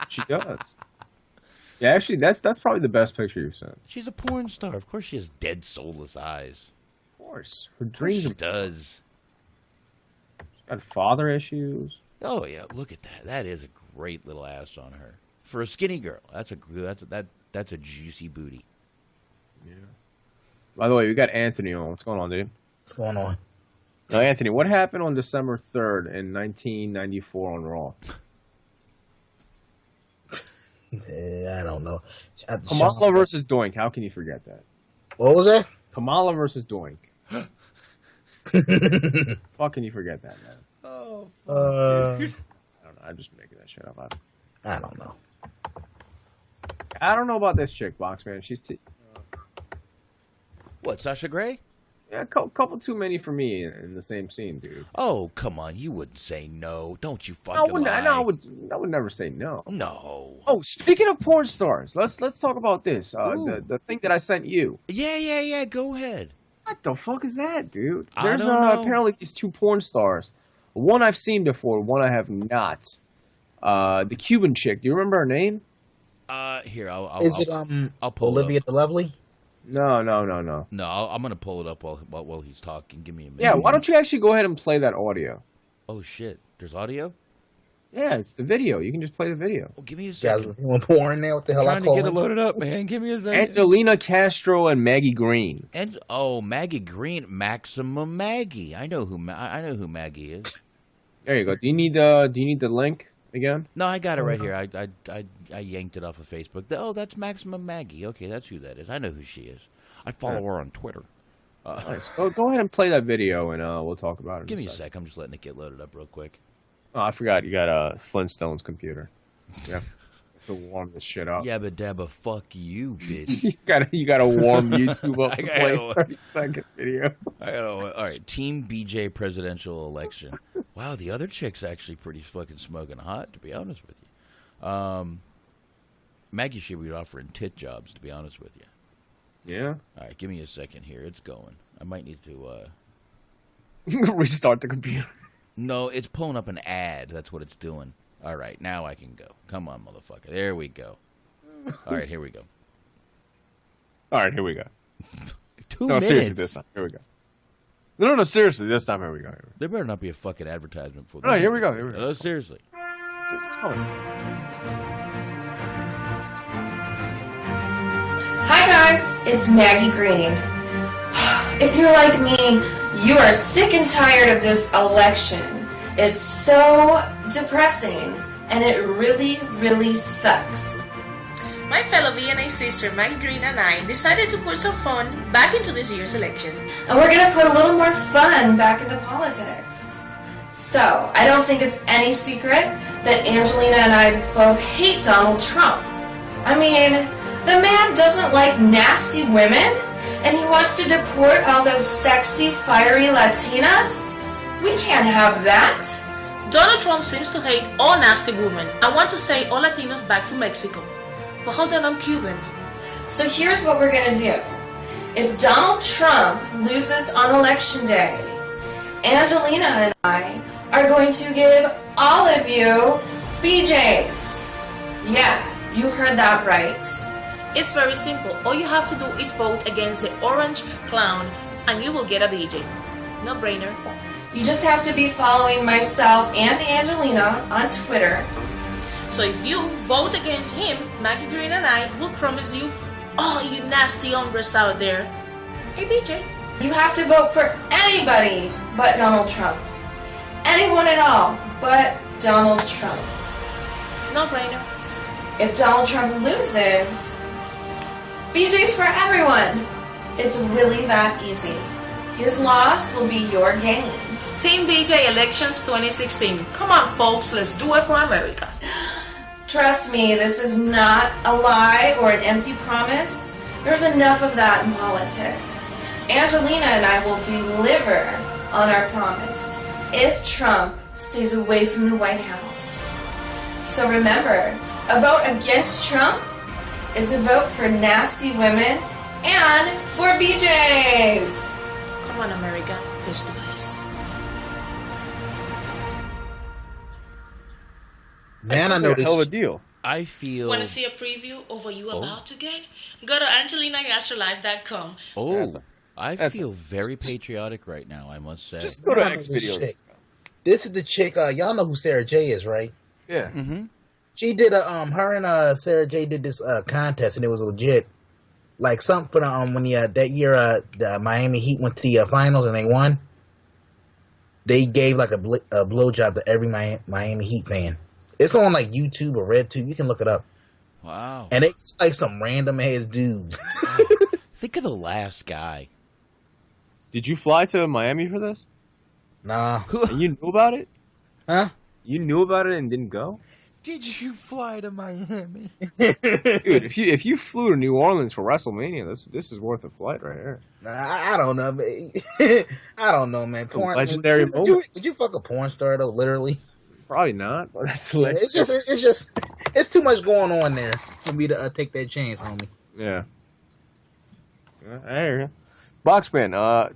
She does. Yeah, actually, that's probably the best picture you've sent. She's a porn star. Of course she has dead, soulless eyes. Of course. Her dreams She does. She's got father issues. Oh, yeah, look at that. That is a great little ass on her. For a skinny girl, that's a juicy booty. Yeah. By the way, we got Anthony on. What's going on, dude? What's going on? Now, Anthony, what happened on December 3rd in 1994 on Raw? I don't know. Kamala versus Doink. How can you forget that? What was that? Kamala versus Doink. How can you forget that, man? Oh, I don't know. I'm just making that shit up. I don't know. I don't know about this chick, Boxman. She's what, Sasha Grey? Yeah, a couple too many for me in the same scene, dude. Oh, come on. You wouldn't say no. Don't you fucking lie. I would never say no. No. Oh, speaking of porn stars, let's talk about this. The thing that I sent you. Yeah. Go ahead. What the fuck is that, dude? I There's don't know. apparently these two porn stars. One I've seen before, one I have not. The Cuban chick. Do you remember her name? Here, I'll pull Olivia it up. the Lovely? No. No, I'm gonna pull it up while he's talking. Give me a minute. Yeah, why don't you actually go ahead and play that audio? Oh shit, there's audio. Yeah, it's the video. You can just play the video. Oh, give me a Guys, second. you want porn there? What the hell I'm I trying call to get it it? loaded up, man. Give me a second. Angelina Castro and Maggie Green. And Maggie Green, Maximum Maggie. I know who Maggie is. There you go. Do you need the link again? No, I got it right here. I yanked it off of Facebook. Oh, that's Maximum Maggie. Okay, that's who that is. I know who she is. I follow her on Twitter. Nice. Go ahead and play that video, and we'll talk about it. Give me a sec. I'm just letting it get loaded up real quick. Oh, I forgot. You got a Flintstones computer. You have to warm this shit up. Yabba dabba, fuck you, bitch. you gotta warm YouTube up to I play gotta- 30-second video. All right, Team BJ presidential election. Wow, the other chick's actually pretty fucking smoking hot, to be honest with you. Maggie should be offering tit jobs, to be honest with you. Yeah. All right, give me a second here. It's going. I might need to. Restart the computer. No, it's pulling up an ad. That's what it's doing. All right, now I can go. Come on, motherfucker. There we go. All right, here we go. All right, here we go. 2 No, minutes. seriously, this time. Here we go. No, seriously, this time. Here we go. There better not be a fucking advertisement for this. No, here we go. Here we go. Oh, seriously. It's coming. Hi guys, it's Maggie Green. If you're like me, you are sick and tired of this election. It's so depressing, and it really, really sucks. My fellow VNA sister Maggie Green and I decided to put some fun back into this year's election. And we're gonna put a little more fun back into politics. So, I don't think it's any secret that Angelina and I both hate Donald Trump. I mean, the man doesn't like nasty women, and he wants to deport all those sexy, fiery Latinas? We can't have that. Donald Trump seems to hate all nasty women and want to send all Latinos back to Mexico. But hold on, I'm Cuban. So here's what we're gonna do. If Donald Trump loses on election day, Angelina and I are going to give all of you BJs. Yeah, you heard that right. It's very simple. All you have to do is vote against the orange clown and you will get a BJ. No brainer. You just have to be following myself and Angelina on Twitter. So if you vote against him, Maggie Green and I will promise you, all you nasty hombres out there, a BJ. You have to vote for anybody but Donald Trump. Anyone at all but Donald Trump. No brainer. If Donald Trump loses, BJ's for everyone. It's really that easy. His loss will be your gain. Team BJ Elections 2016. Come on, folks, let's do it for America. Trust me, this is not a lie or an empty promise. There's enough of that in politics. Angelina and I will deliver on our promise if Trump stays away from the White House. So remember, a vote against Trump is a vote for nasty women and for BJs. Come on, America, let's do this. Man, I know a hell of a this. deal. I feel. Want to see a preview of what you about to get? Go to AngelinaGastroLive.com. Oh, I feel very patriotic right now, I must say. Just go to X videos. This is the chick. Y'all know who Sarah J is, right? Yeah. Mm-hmm. She did her and Sarah J did this contest, and it was legit. Like something for the when that year the Miami Heat went to the finals and they won. They gave like a blowjob to every Miami Heat fan. It's on like YouTube or RedTube. You can look it up. Wow. And it's like some random ass dudes. Think of the last guy. Did you fly to Miami for this? Nah. And you knew about it? Huh? You knew about it and didn't go? Did you fly to Miami? Dude, if you flew to New Orleans for WrestleMania, this is worth a flight right here. Nah, I don't know, man. I don't know, man. Porn, legendary would you fuck a porn star though? Literally. Probably not, but that's it's too much going on there for me to take that chance, homie. Yeah. I hear you. Boxman,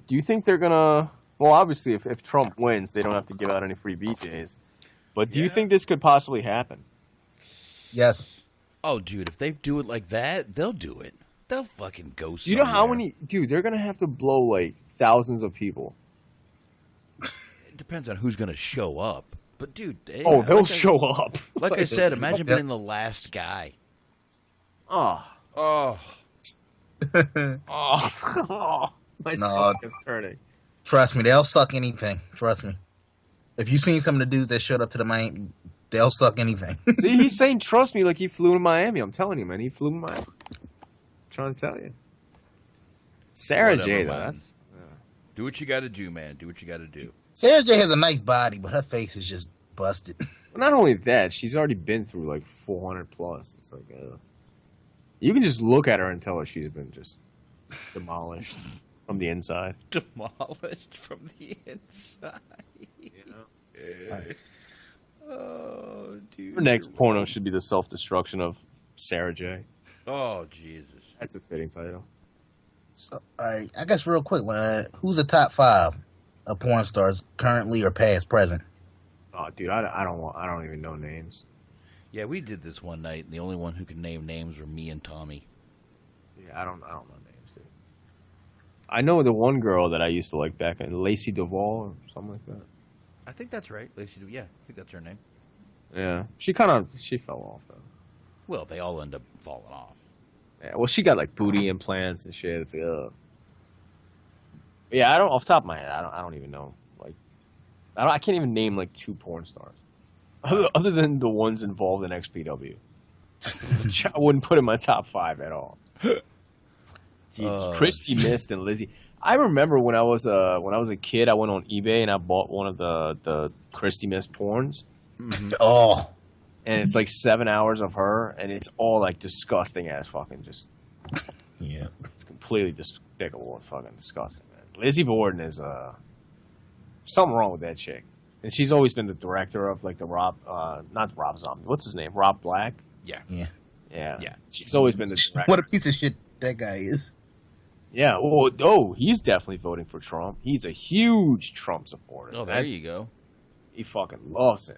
do you think they're gonna? Well, obviously, if Trump wins, they don't have to give out any free beat days. But do you think this could possibly happen? Yes. Oh, dude, if they do it like that, they'll do it. They'll fucking go somewhere. Do you know how many? Dude, they're gonna have to blow like thousands of people. It depends on who's gonna show up. But dude, they'll show up. Like I said, imagine being the last guy. Oh. My stomach is turning. Trust me, they'll suck anything. Trust me. If you've seen some of the dudes that showed up to the Miami, they'll suck anything. See, he's saying trust me like he flew to Miami. I'm telling you, man, he flew to Miami. I'm trying to tell you. Sarah J, though, that's... Do what you gotta do, man. Do what you gotta do. Sarah J has a nice body, but her face is just busted. Well, not only that, she's already been through like 400 plus. It's like, you can just look at her and tell her she's been just demolished from the inside. Demolished from the inside. You know? Oh, dude. Her next porno should be the self-destruction of Sarah J. Oh, Jesus. That's a fitting title. So, all right, I guess real quick, who's the top 5 of porn stars currently or past, present? Oh, dude, I don't even know names. Yeah, we did this one night, and the only one who could name names were me and Tommy. Yeah, I don't know names, dude. I know the one girl that I used to like back in Lacey Duvall or something like that. I think that's right. Lacey, yeah, I think that's her name. Yeah, she fell off though. Well, they all end up falling off. Yeah, well, she got like booty implants and shit. It's like, yeah, I don't. Off the top of my head, I don't even know. Like, I can't even name like 2 porn stars, other than the ones involved in XPW. Which I wouldn't put in my top 5 at all. Jesus, Christy Mist and Lizzie. I remember when I was a kid, I went on eBay and I bought one of the Christy Mist porns. Mm-hmm. Oh. And it's like 7 hours of her, and it's all like disgusting ass fucking just. Yeah. It's completely despicable. It's fucking disgusting, man. Lizzie Borden is something wrong with that chick, and she's always been the director of like the not Rob Zombie. What's his name? Rob Black. Yeah. Yeah. She's always been the director. What a piece of shit that guy is. Yeah. Oh, he's definitely voting for Trump. He's a huge Trump supporter. Oh, there you go. He fucking loves him.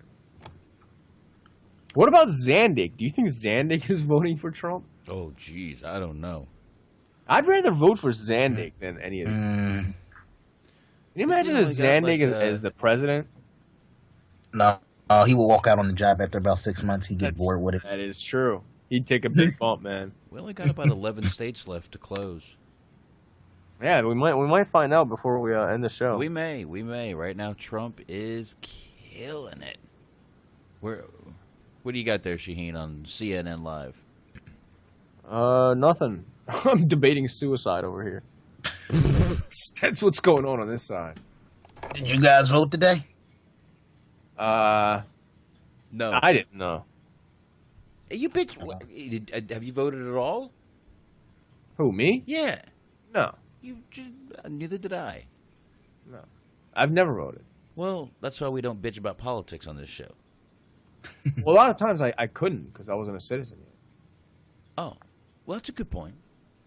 What about Zandig? Do you think Zandig is voting for Trump? Oh, jeez, I don't know. I'd rather vote for Zandig than any of them. Can you imagine Zandig as the president? No, he will walk out on the job after about 6 months. He'd get bored with it. That is true. He'd take a big bump, man. We only got about 11 states left to close. Yeah, we might find out before we end the show. We may. Right now, Trump is killing it. What do you got there, Shaheen, on CNN Live? Nothing. I'm debating suicide over here. That's what's going on this side. Did you guys vote today? No. I didn't know. Hey, you bitch. Have you voted at all? Who, me? Yeah. No. Neither did I. No. I've never voted. Well, that's why we don't bitch about politics on this show. Well, a lot of times I couldn't because I wasn't a citizen yet. Oh. Well, that's a good point.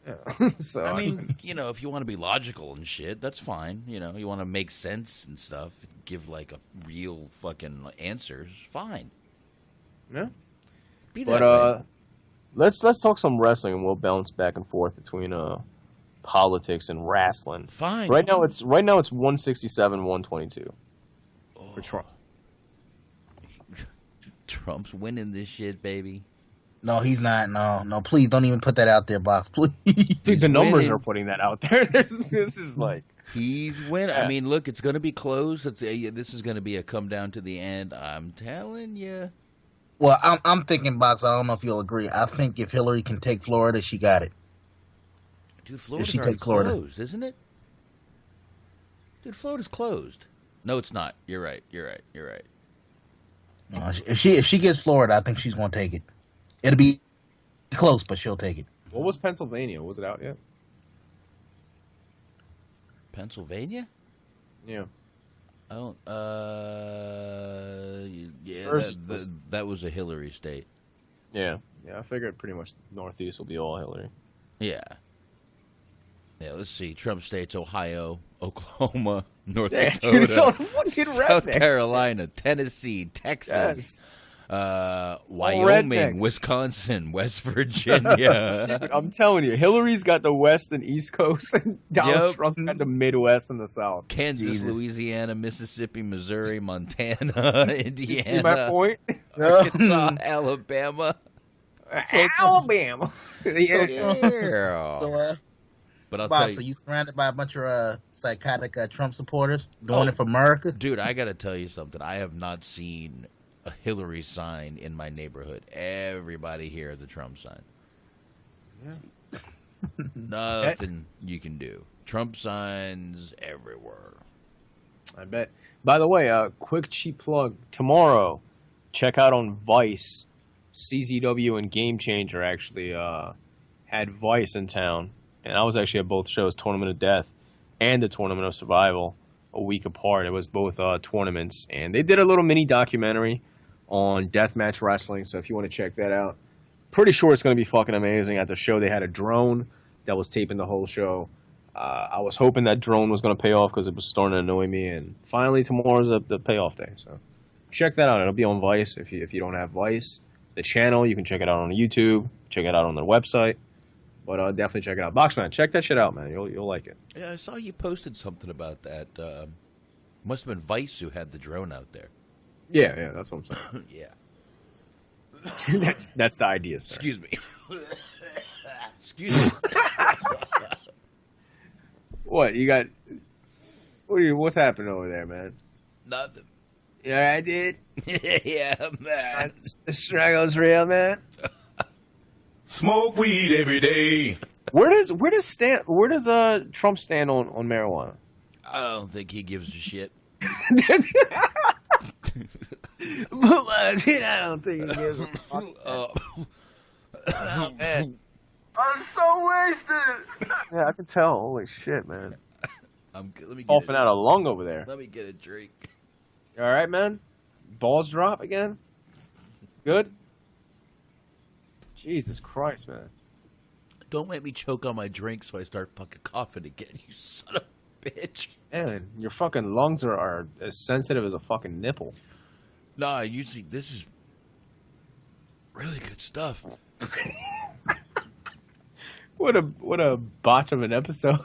Yeah. So I mean, if you want to be logical and shit, that's fine. You want to make sense and stuff, give like a real fucking answers, fine. Yeah. Be that way. Let's talk some wrestling, and we'll bounce back and forth between politics and wrestling. Fine. Right now it's 167, 122 for Trump. Trump's winning this shit, baby. No, he's not. No, please don't even put that out there, Box. Please. Dude, the numbers are putting that out there. This is like... He's winning. Yeah. I mean, look, it's going to be close. This is going to be a come down to the end. I'm telling you. Well, I'm thinking, Box, I don't know if you'll agree. I think if Hillary can take Florida, she got it. Dude, Florida's she already takes Florida. closed, isn't it? Dude, Florida's closed. No, it's not. You're right. No, if she gets Florida, I think she's going to take it. It'll be close, but she'll take it. What was Pennsylvania? Was it out yet? Pennsylvania? Yeah. I don't. Yeah, Jersey that was a Hillary state. Yeah. I figured pretty much Northeast will be all Hillary. Yeah. Yeah, let's see. Trump states: Ohio, Oklahoma, North Yeah, Dakota, dude, it's all the fucking South rednecks. Carolina, Tennessee, Texas, Wyoming, Wisconsin, West Virginia. Dude, I'm telling you, Hillary's got the West and East Coast, and Donald Yep. Trump got the Midwest and the South. Kansas, Louisiana, Mississippi, Missouri, Montana, Indiana. You see my point? Arkansas, Alabama. Alabama. Yeah. So, but I'll tell Bob, you, so you surrounded by a bunch of psychotic Trump supporters doing it for America? dude, I got to tell you something. I have not seen a Hillary sign in my neighborhood. Everybody here has a Trump sign. Yeah. Nothing you can do. Trump signs everywhere. I bet. By the way, quick cheap plug. Tomorrow, check out on Vice. CZW and Game Changer actually had Vice in town. And I was actually at both shows, Tournament of Death and the Tournament of Survival, a week apart. It was both tournaments. And they did a little mini documentary on deathmatch wrestling. So if you want to check that out, pretty sure it's going to be fucking amazing. At the show, they had a drone that was taping the whole show. I was hoping that drone was going to pay off because it was starting to annoy me. And finally, tomorrow's the payoff day. So check that out. It'll be on Vice if you don't have Vice. The channel, you can check it out on YouTube. Check it out on their website. But definitely check it out. Boxman, check that shit out, man. You'll like it. Yeah, I saw you posted something about that. Must have been Vice who had the drone out there. Yeah, that's what I'm saying. Yeah. that's the idea, sir. Excuse me. Excuse me. What you got? What's happening over there, man? Nothing. Yeah, I did. Yeah, man. The struggle's real, man. Smoke weed every day. Where does Trump stand on marijuana? I don't think he gives a shit. I don't think he gives a fuck. Oh, man. I'm so wasted. Yeah, I can tell. Holy shit, man. Let me get Coughing out a lung over there. Let me get a drink. You all right, man? Balls drop again? Good? Jesus Christ, man. Don't make me choke on my drink so I start fucking coughing again, you son of a bitch. Man, your fucking lungs are as sensitive as a fucking nipple. Nah, usually this is really good stuff. What a botch of an episode.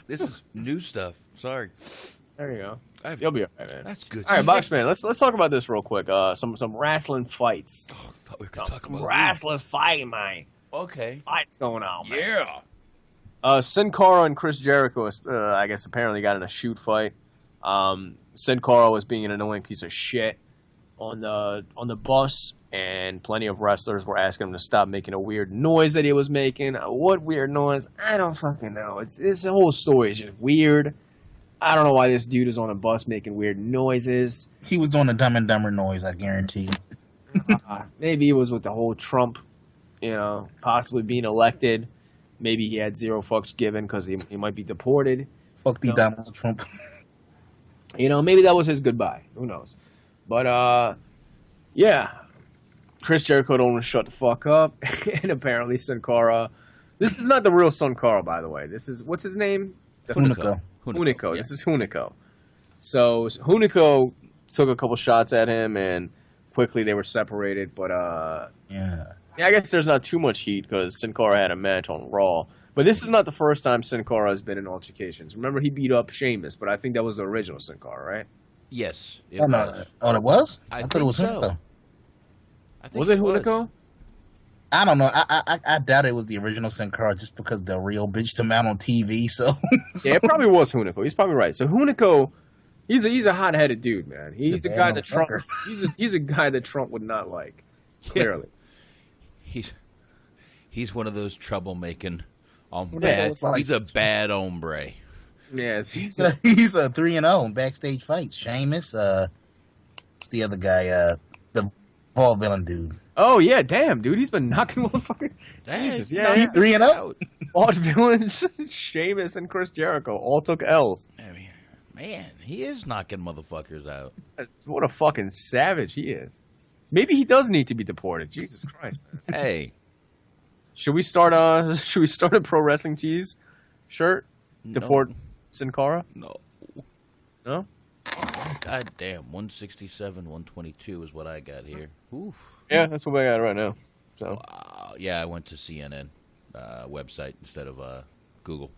This is new stuff. Sorry. There you go. You'll be all right, man. That's good. All right, Boxman, let's talk about this real quick. Some wrestling fights. Oh, I thought we were gonna talk about wrestling fighting, man. Okay. Fights going on, man. Yeah. Sin Cara and Chris Jericho, I guess, apparently got in a shoot fight. Sin Cara was being an annoying piece of shit on the bus, and plenty of wrestlers were asking him to stop making a weird noise that he was making. What weird noise? I don't fucking know. This whole story is just weird. I don't know why this dude is on a bus making weird noises. He was doing a Dumb and Dumber noise, I guarantee you. Maybe it was with the whole Trump, possibly being elected. Maybe he had zero fucks given because he might be deported. Fuck the Donald Trump. Maybe that was his goodbye. Who knows? But, yeah. Chris Jericho don't want to shut the fuck up. And apparently Sin Cara. This is not the real Sin Cara, by the way. This is, what's his name? Hunico. Hunico. Yeah. This is Hunico. So Hunico took a couple shots at him, and quickly they were separated, but yeah, I guess there's not too much heat because Sin Cara had a match on Raw. But this is not the first time Sin Cara has been in altercations. Remember, he beat up Sheamus, but I think that was the original Sin Cara, right? Yes. It was? I thought it was so. Hunico. Was it Hunico? I don't know. I doubt it was the original Sin Cara just because the real bitched him out on TV. So yeah, it probably was Hunico. He's probably right. So Hunico, he's a hot-headed dude, man. He's a guy that Trump. He's a guy that Trump would not like. Clearly, he's one of those troublemaking. Yeah, he's a bad hombre. Yes, he's a 3-0 in backstage fights. Sheamus, what's the other guy? The ball villain dude. Oh yeah, damn, dude, he's been knocking motherfuckers. Jesus, yeah, he's 3-0. All villains, Sheamus and Chris Jericho all took L's. I mean, man, he is knocking motherfuckers out. What a fucking savage he is. Maybe he does need to be deported. Jesus Christ, man. Hey. Should we start a Pro Wrestling Tees shirt? Deport Sin Cara? No. No? God damn, 167, 122 is what I got here. Oof. Yeah, that's what I got right now. So yeah, I went to CNN website instead of Google.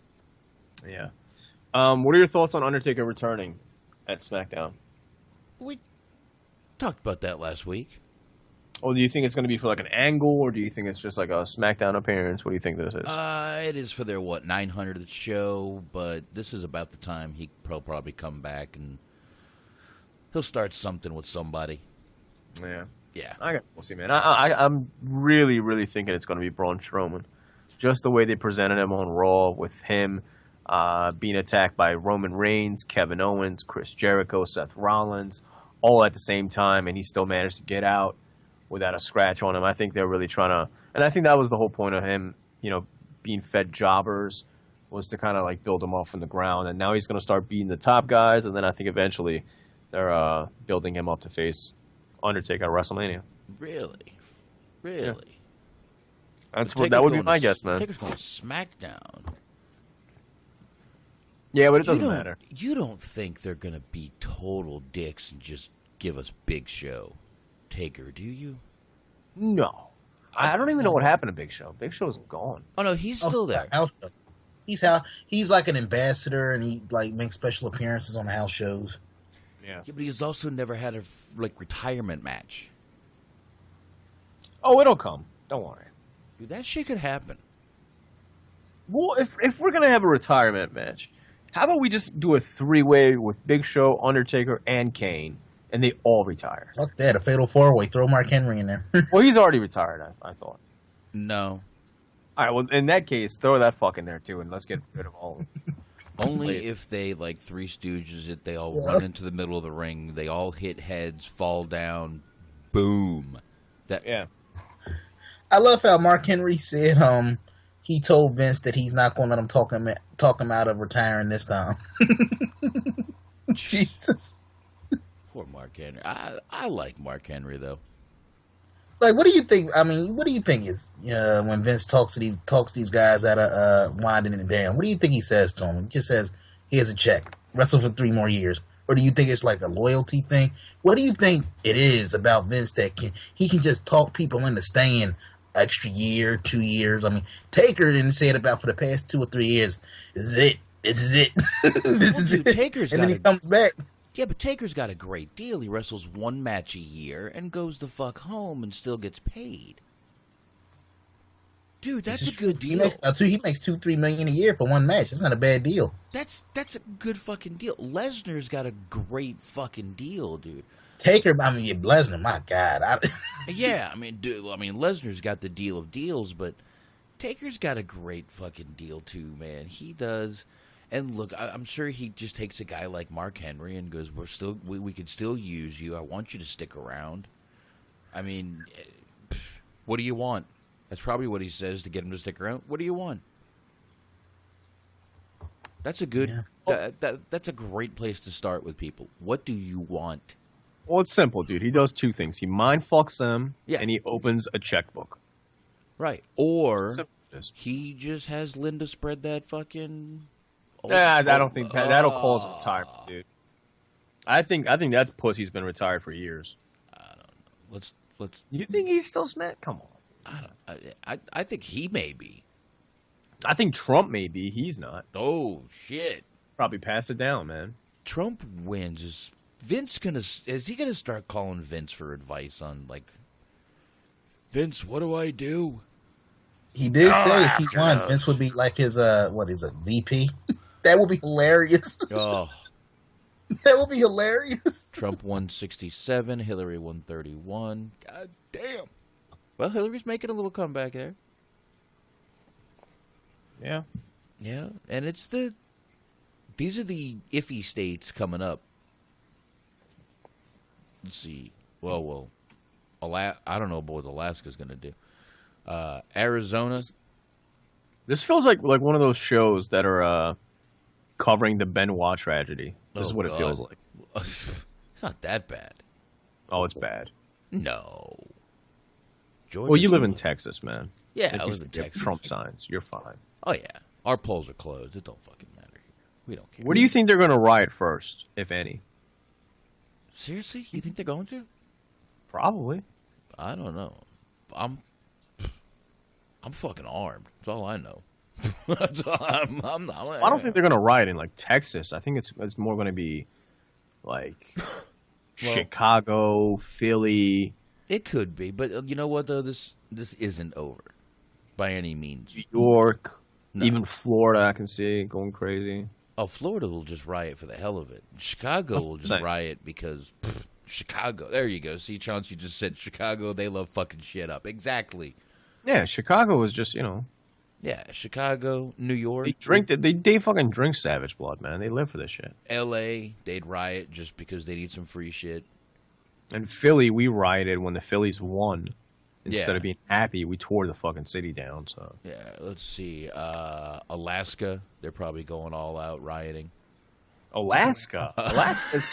Yeah. What are your thoughts on Undertaker returning at SmackDown? We talked about that last week. Oh, do you think it's going to be for like an angle, or do you think it's just like a SmackDown appearance? What do you think this is? It is for their 900th show, but this is about the time he'll probably come back and he'll start something with somebody. Yeah. Yeah. We'll see, man. I'm really, really thinking it's going to be Braun Strowman. Just the way they presented him on Raw with him being attacked by Roman Reigns, Kevin Owens, Chris Jericho, Seth Rollins, all at the same time, and he still managed to get out without a scratch on him. I think they're really trying to, and I think that was the whole point of him, being fed jobbers, was to kind of like build him up from the ground. And now he's going to start beating the top guys, and then I think eventually they're building him up to face Undertaker at WrestleMania. Really? Yeah. That would be my guess, man. Taker's going to SmackDown. Yeah, but it doesn't matter. You don't think they're going to be total dicks and just give us Big Show Taker, do you? No. I don't even know what happened to Big Show. Big Show's gone. Oh, no, he's still there. He's like an ambassador, and he like makes special appearances on the house shows. Yeah, but he's also never had a retirement match. Oh, it'll come. Don't worry. Dude, that shit could happen. Well, if we're gonna have a retirement match, how about we just do a 3-way with Big Show, Undertaker, and Kane, and they all retire? Fuck that, a fatal 4-way. Throw Mark Henry in there. Well, he's already retired, I thought. No. All right, well, in that case, throw that fuck in there, too, and let's get rid of all of them. Only if they, like Three Stooges it, they all run into the middle of the ring, they all hit heads, fall down, boom. Yeah. I love how Mark Henry said he told Vince that he's not going to let him talk him out of retiring this time. Jesus. Poor Mark Henry. I like Mark Henry, though. Like, what do you think? I mean, what do you think is when Vince talks these guys out of winding it down? What do you think he says to them? He just says, "Here's a check. Wrestle for 3 more years." Or do you think it's like a loyalty thing? What do you think it is about Vince that he can just talk people into staying extra year, 2 years? I mean, Taker didn't say it about for the past 2 or 3 years. This is it. This is it. This is it. Taker's and then he comes back. Yeah, but Taker's got a great deal. He wrestles 1 match a year and goes the fuck home and still gets paid. Dude, that's a good deal. He makes $2-3 million a year for 1 match. That's not a bad deal. That's a good fucking deal. Lesnar's got a great fucking deal, dude. Taker, I mean, Lesnar, my God. Yeah, I mean, dude, Lesnar's got the deal of deals, but Taker's got a great fucking deal too, man. He does. And look, I'm sure he just takes a guy like Mark Henry and goes, we could still use you. I want you to stick around. I mean, what do you want? That's probably what he says to get him to stick around. What do you want? That's a good, that's a great place to start with people. What do you want? Well, it's simple, dude. He does 2 things. He mind fucks them, and he opens a checkbook. Right. Or he just has Linda spread that fucking... I don't think that'll cause a retirement, dude. I think that's pussy's been retired for years. Let's. You think he's still Smack? Come on. I think he may be. I think Trump may be. He's not. Oh shit! Probably pass it down, man. Trump wins. Is he gonna start calling Vince for advice on like? Vince, what do I do? He did say if he won, Vince would be like his VP? That would be hilarious. Oh. That would be hilarious. Trump 167, Hillary 131. God damn. Well, Hillary's making a little comeback there. Yeah. Yeah, and these are the iffy states coming up. Let's see. Well, I don't know what Alaska's going to do. Arizona. This feels like one of those shows that are covering the Benoit tragedy. This is what it feels like. It's not that bad. Oh, it's bad. No. Well, you live in Texas, man. Yeah, if I you live in Texas. Trump signs, you're fine. Oh, yeah. Our polls are closed. It don't fucking matter here. We don't care. Where do you think they're going to riot first, if any? Seriously? You think they're going to? Probably. I don't know. I'm fucking armed. That's all I know. I don't think they're going to riot in like Texas. I think it's more going to be like Chicago, Philly. It could be, but you know what though? This isn't over by any means. New York, even Florida, I can see going crazy. Oh, Florida will just riot for the hell of it. Chicago will just riot because Chicago. There you go. See, Chauncey just said Chicago. They love fucking shit up. Exactly. Yeah, Chicago was just Yeah, Chicago, New York. They fucking drink Savage Blood, man. They live for this shit. L.A., they'd riot just because they need some free shit. And Philly, we rioted when the Phillies won. Instead of being happy, we tore the fucking city down. So yeah, let's see. Alaska, they're probably going all out rioting. Alaska is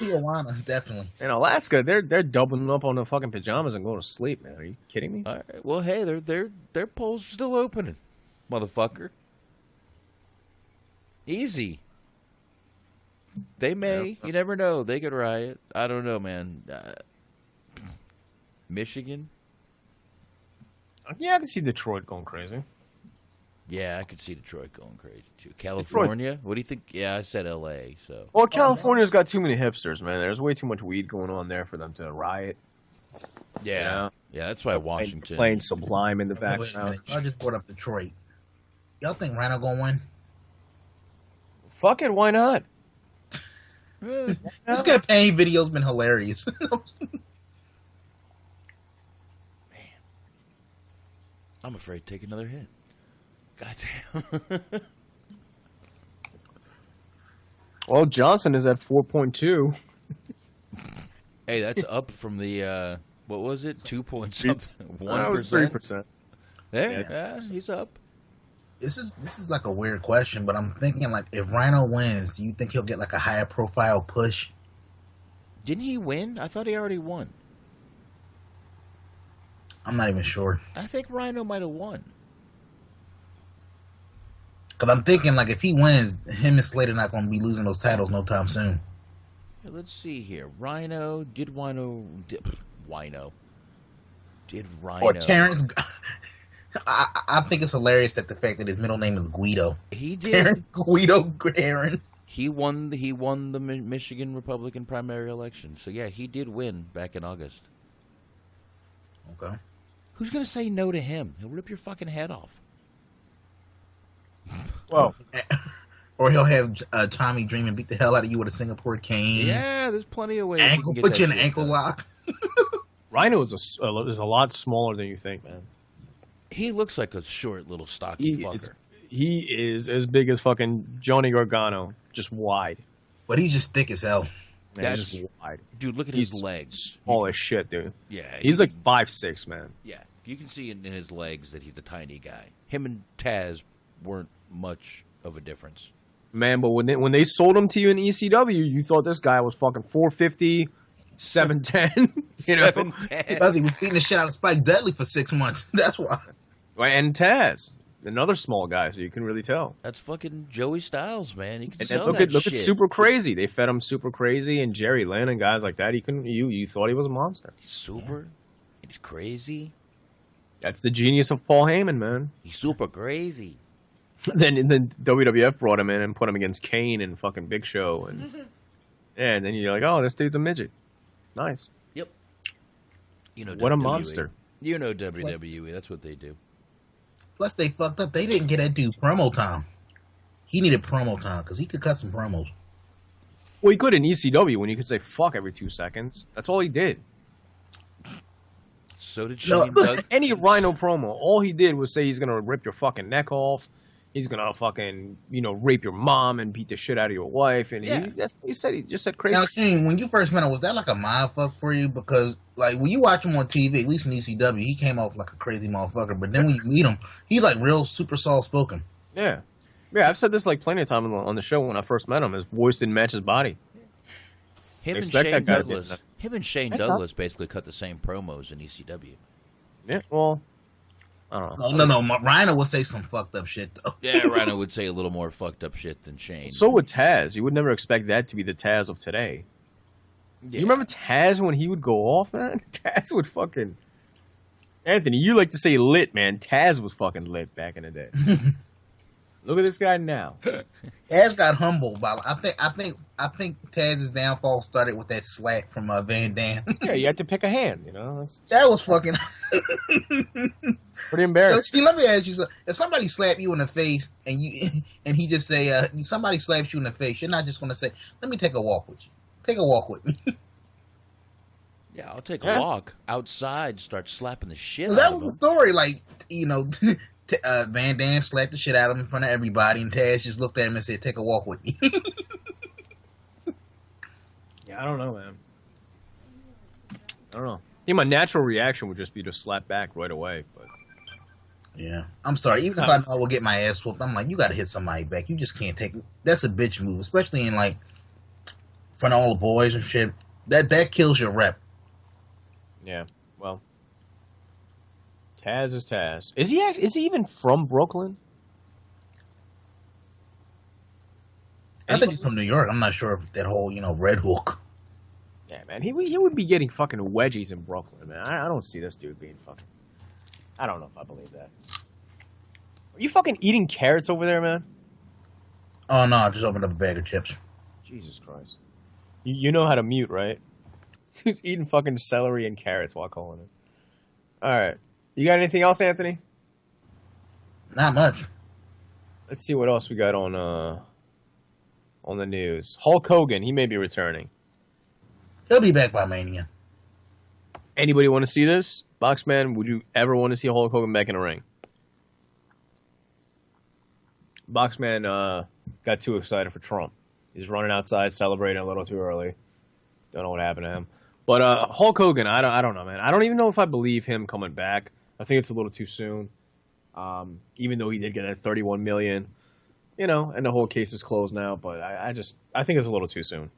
Tijuana, definitely. In Alaska, they're doubling up on the fucking pajamas and going to sleep, man. Are you kidding me? All right. Well, hey, their polls are still opening, motherfucker. Easy. They may. You never know. They could riot. I don't know, man. Michigan? Yeah, I can see Detroit going crazy. Yeah, I could see Detroit going crazy, too. California? Detroit. What do you think? Yeah, I said L.A., so. Well, California's got too many hipsters, man. There's way too much weed going on there for them to riot. Yeah. Yeah, that's why Washington. Playing Sublime in the background. I just brought up Detroit. Y'all think Rhino gonna win? Fuck it, why not? This campaign video's been hilarious. I'm afraid to take another hit. Goddamn. Well, Johnson is at 4.2. Hey, that's up from the what was it? 2 point something. 1%. That was 3%. Yeah, he's up. This is like a weird question, but I'm thinking like if Rhino wins, do you think he'll get like a higher profile push? Didn't he win? I thought he already won. I'm not even sure. I think Rhino might have won. Because I'm thinking, like, if he wins, him and Slade are not going to be losing those titles no time soon. Yeah, let's see here. Did Rhino... Or Terrence... I think it's hilarious that the fact that his middle name is Guido. He did. Terrence Guido Aaron. He won the Michigan Republican primary election. So, yeah, he did win back in August. Okay. Who's going to say no to him? He'll rip your fucking head off. Well, or he'll have Tommy Dream and beat the hell out of you with a Singapore cane. Yeah, there's plenty of ways. Put you in an ankle lock. Rhino is a lot smaller than you think, man. He looks like a short little stocky fucker. He is as big as fucking Johnny Gargano, just wide. But he's just thick as hell. Man, he's just wide. Dude, look at his legs. Small as shit, dude. Yeah. He's like 5'6", man. Yeah. You can see in his legs that he's a tiny guy. Him and Taz weren't much of a difference. Man, but when they sold him to you in ECW, you thought this guy was fucking 450, 7'10". You know? 7'10". I think he was beating the shit out of Spike Dudley for 6 months. That's why. Right, and Taz. another small guy, so you can really tell. That's fucking Joey Styles, man. He can And sell look that at shit. Super Crazy. They fed him Super Crazy and Jerry Lynn and guys like that. You thought he was a monster. He's super. He's crazy. That's the genius of Paul Heyman, man. He's super crazy. Then WWF brought him in and put him against Kane and fucking Big Show, and then you're like, oh, this dude's a midget. Nice. Yep. You know, what a WWE. monster. You know WWE. That's what they do. Plus, they fucked up. They didn't get that dude promo time. He needed promo time because he could cut some promos. Well, he could in ECW when you could say fuck every 2 seconds. That's all he did. So did Shane Douglas. Any Rhino promo, all he did was say he's gonna rip your fucking neck off. He's gonna fucking, rape your mom and beat the shit out of your wife. And he just said crazy. Now, Shane, when you first met him, was that like a mind fuck for you? Because, like, when you watch him on TV, at least in ECW, he came off like a crazy motherfucker. But then when you meet him, he's like real super soft spoken. Yeah. Yeah, I've said this like plenty of time on the show when I first met him. His voice didn't match his body. Him and Shane Douglas basically cut the same promos in ECW. Yeah, well, I don't know. No. Rhino would say some fucked up shit, though. Yeah, Rhino would say a little more fucked up shit than Shane. So would Taz. You would never expect that to be the Taz of today. Yeah. You remember Taz when he would go off, man? Taz would fucking... Anthony, you like to say lit, man. Taz was fucking lit back in the day. Look at this guy now. Taz got humbled by. I think Taz's downfall started with that slap from Van Dam. Yeah, you had to pick a hand. That was fucking pretty embarrassing. See, let me ask you something. If somebody slap you in the face and he just say somebody slaps you in the face, you're not just gonna say, "Let me take a walk with you." Take a walk with me. Yeah, I'll take a walk outside. Start slapping the shit. That was the story. Like Van Dam slapped the shit out of him in front of everybody, and Taz just looked at him and said, "Take a walk with me." Yeah, I don't know, man. I don't know. Yeah, my natural reaction would just be to slap back right away. But yeah, I'm sorry. Even if I know I will get my ass whooped, I'm like, you got to hit somebody back. You just can't take. That's a bitch move, especially in like in front of all the boys and shit. That kills your rep. Yeah, well. Taz is Taz. Is he even from Brooklyn? I think he's from New York. I'm not sure if that whole, Red Hook. Yeah, man. He would be getting fucking wedgies in Brooklyn, man. I don't see this dude being fucking... I don't know if I believe that. Are you fucking eating carrots over there, man? Oh, no. I just opened up a bag of chips. Jesus Christ. You know how to mute, right? Dude's eating fucking celery and carrots while calling it. All right. You got anything else, Anthony? Not much. Let's see what else we got on the news. Hulk Hogan, he may be returning. He'll be back by Mania. Anybody want to see this? Boxman, would you ever want to see Hulk Hogan back in the ring? Boxman got too excited for Trump. He's running outside, celebrating a little too early. Don't know what happened to him. But Hulk Hogan, I don't know, man. I don't even know if I believe him coming back. I think it's a little too soon. Even though he did get that $31 million, and the whole case is closed now. But I think it's a little too soon.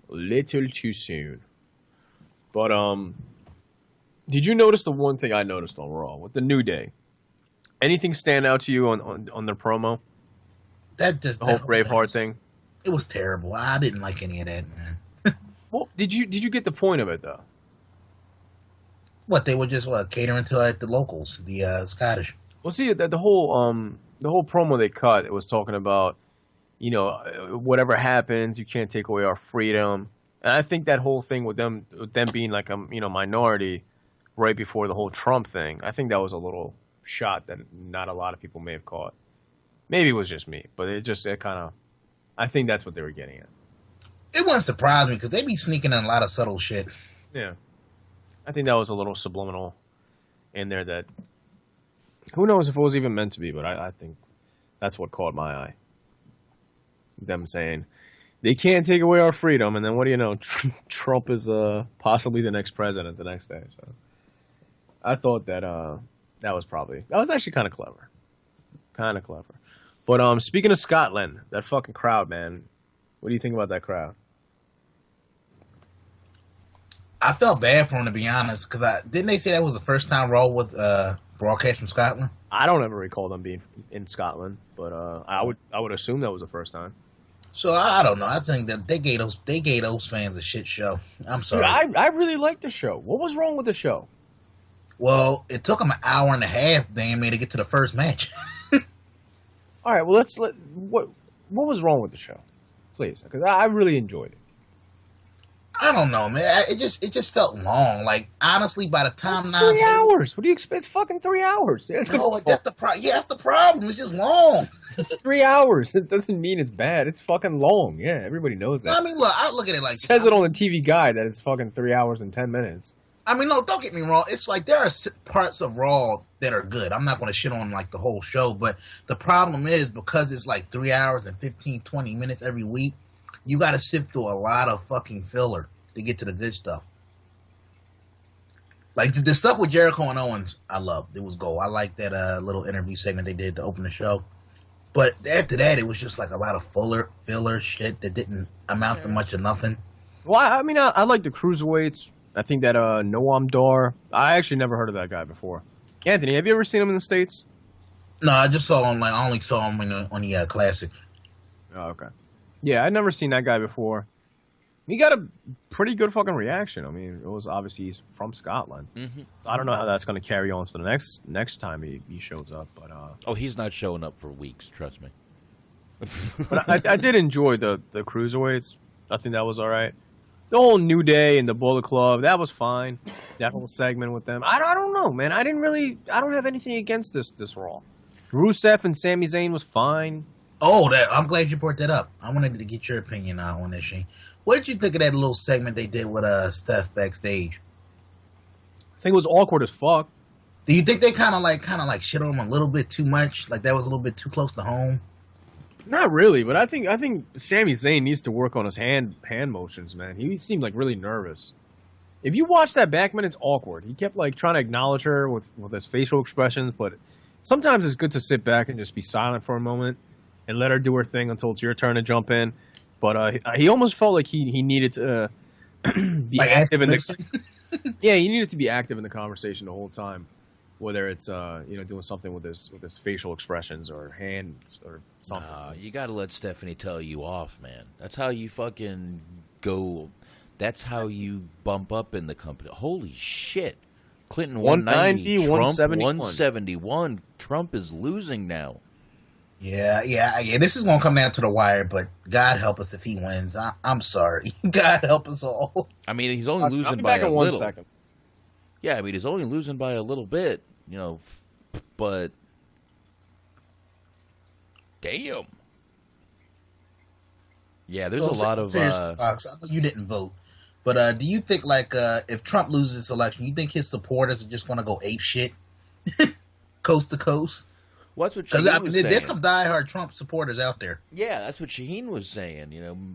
Little too soon. But did you notice the one thing I noticed on Raw with the New Day? Anything stand out to you on their promo? The whole Braveheart thing. It was terrible. I didn't like any of that, man. Well, did you get the point of it though? What, they were just catering to the locals, the Scottish. Well, see, the whole promo they cut, it was talking about, whatever happens, you can't take away our freedom. And I think that whole thing with them being like a minority right before the whole Trump thing, I think that was a little shot that not a lot of people may have caught. Maybe it was just me, but I think that's what they were getting at. It wouldn't surprise me because they be sneaking in a lot of subtle shit. Yeah. I think that was a little subliminal in there that who knows if it was even meant to be, but I think that's what caught my eye. Them saying they can't take away our freedom, and then what do you know? Trump is possibly the next president the next day. So I thought that was actually kind of clever. But speaking of Scotland, that fucking crowd, man. What do you think about that crowd? I felt bad for him, to be honest, because didn't they say that was the first time Raw with Broadcast from Scotland? I don't ever recall them being in Scotland, but I would assume that was the first time. So I don't know. I think that they gave those fans a shit show. I'm sorry. Dude, I really liked the show. What was wrong with the show? Well, it took them an hour and a half, damn near, to get to the first match. All right, well what was wrong with the show, please? Because I really enjoyed it. I don't know, man. It just felt long. Like honestly, by the time it's 3 hours. What do you expect? It's fucking 3 hours. That's the problem. Yeah, that's the problem. It's just long. It's 3 hours. It doesn't mean it's bad. It's fucking long. Yeah, everybody knows that. I mean, look, I look at it like it says it on the TV guide that it's fucking 3 hours and 10 minutes. I mean, no, don't get me wrong. It's like there are parts of Raw that are good. I'm not going to shit on like the whole show, but the problem is because it's like 3 hours and 15, 20 minutes every week, you got to sift through a lot of fucking filler to get to the good stuff. Like the stuff with Jericho and Owens, I loved. It was gold. I liked that little interview segment they did to open the show. But after that, it was just like a lot of filler shit that didn't amount to much of nothing. Well, I mean, I like the cruiserweights. I think that Noam Dar. I actually never heard of that guy before. Anthony, have you ever seen him in the States? No, I just saw him. Like I only saw him on the Classic. Oh, okay. Yeah, I'd never seen that guy before. He got a pretty good fucking reaction. I mean, it was obviously he's from Scotland. Mm-hmm. So I don't know how that's going to carry on to the next time he shows up. But he's not showing up for weeks. Trust me. But I did enjoy the cruiserweights. I think that was all right. The whole New Day and the Bullet Club, that was fine. That whole segment with them. I don't know, man. I don't have anything against this Raw. Rusev and Sami Zayn was fine. Oh, I'm glad you brought that up. I wanted to get your opinion on this, Shane. What did you think of that little segment they did with Steph backstage? I think it was awkward as fuck. Do you think they kind of like shit on him a little bit too much? Like that was a little bit too close to home? Not really, but I think Sami Zayn needs to work on his hand motions, man. He seemed like really nervous. If you watch that back, man, it's awkward. He kept like trying to acknowledge her with his facial expressions, but sometimes it's good to sit back and just be silent for a moment and let her do her thing until it's your turn to jump in. But he almost felt like he needed to be like active in the yeah, he needed to be active in the conversation the whole time, whether it's doing something with his facial expressions or hands or something. You got to let Stephanie tell you off, man. That's how you fucking go. That's how you bump up in the company. Holy shit. Clinton 190, Trump 171. Trump is losing now. Yeah. This is gonna come down to the wire, but God help us if he wins. I'm sorry. God help us all. I mean, he's only losing by a little. 1 second. Yeah, I mean, he's only losing by a little bit, but damn. Yeah, there's a lot of. Fox, I know you didn't vote, but do you think if Trump loses this election, you think his supporters are just gonna go ape shit, coast to coast? What's what Shaheen was saying. There's some diehard Trump supporters out there. Yeah, that's what Shaheen was saying.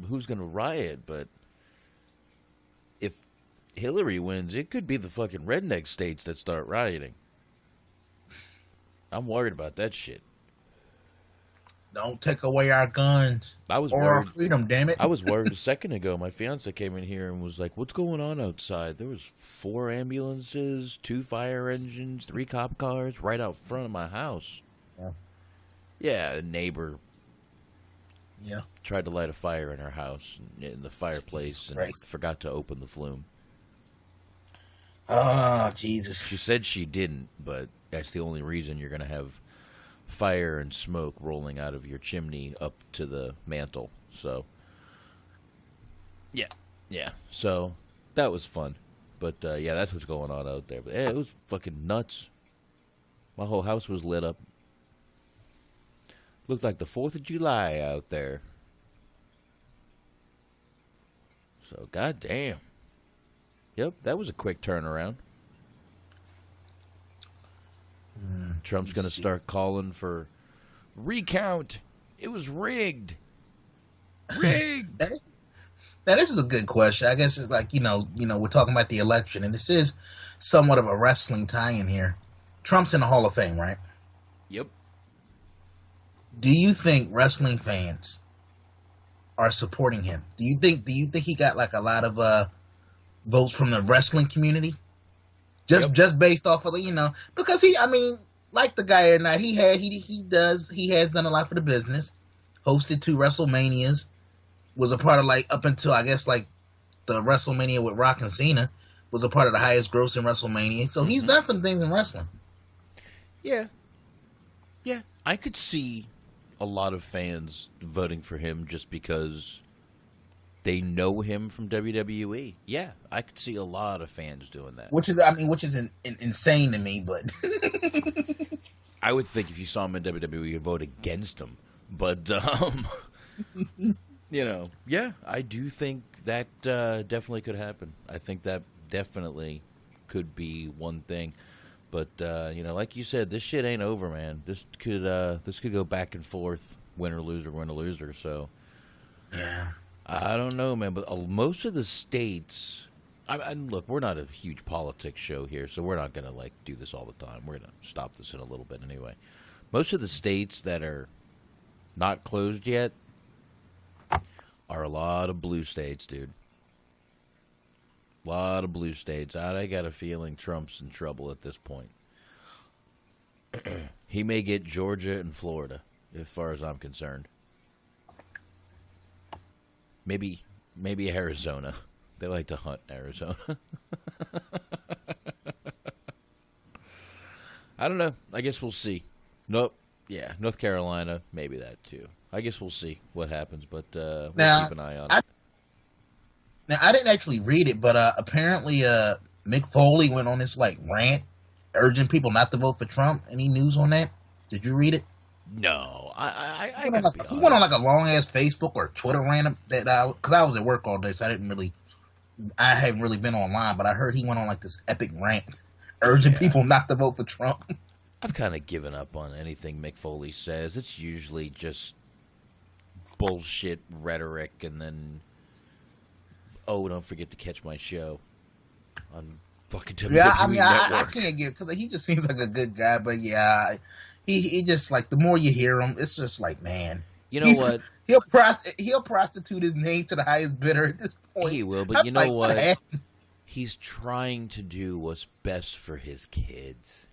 Who's going to riot? But if Hillary wins, it could be the fucking redneck states that start rioting. I'm worried about that shit. Don't take away our guns our freedom, damn it. I was worried a second ago. My fiance came in here and was like, what's going on outside? There was 4 ambulances, 2 fire engines, 3 cop cars right out front of my house. Yeah, a neighbor tried to light a fire in her house in the fireplace and forgot to open the flume. Oh, Jesus. She said she didn't, but that's the only reason you're going to have fire and smoke rolling out of your chimney up to the mantle. So, yeah. So, that was fun. But, that's what's going on out there. But, it was fucking nuts. My whole house was lit up. Looked like the 4th of July out there. So, goddamn. Yep, that was a quick turnaround. Trump's going to start calling for recount. It was rigged. Rigged. Now, this is a good question. I guess it's like, we're talking about the election, and this is somewhat of a wrestling tie-in here. Trump's in the Hall of Fame, right? Yep. Do you think wrestling fans are supporting him? Do you think he got like a lot of votes from the wrestling community? Just based off of because like the guy or not, he has done a lot for the business. Hosted 2 WrestleManias, was a part of up until I guess the WrestleMania with Rock and Cena, was a part of the highest grossing WrestleMania. So he's done some things in wrestling. Yeah. I could see a lot of fans voting for him just because they know him from WWE. Yeah, I could see a lot of fans doing that. Which is insane to me, but I would think if you saw him in WWE, you'd vote against him. But yeah, I do think that definitely could happen. I think that definitely could be one thing. But like you said, this shit ain't over, man. This could go back and forth, win or loser. So yeah. I don't know, man, but most of the states. Look, we're not a huge politics show here, so we're not gonna do this all the time. We're gonna stop this in a little bit anyway. Most of the states that are not closed yet are a lot of blue states, dude. A lot of blue states. I got a feeling Trump's in trouble at this point. He may get Georgia and Florida, as far as I'm concerned. Maybe Arizona. They like to hunt Arizona. I don't know. I guess we'll see. Nope. Yeah, North Carolina, maybe that too. I guess we'll see what happens, but we'll keep an eye on it. Now, I didn't actually read it, but apparently Mick Foley went on this rant urging people not to vote for Trump. Any news on that? Did you read it? No, he went on a long ass Facebook or Twitter rant because I was at work all day, so I haven't really been online. But I heard he went on this epic rant urging people not to vote for Trump. I've kind of given up on anything Mick Foley says. It's usually just bullshit rhetoric, and then don't forget to catch my show on fucking WWE Network. I can't give because he just seems like a good guy, but yeah. He just the more you hear him, it's just man. You know what? He'll prostitute his name to the highest bidder at this point. He will, but you know what? He's trying to do what's best for his kids.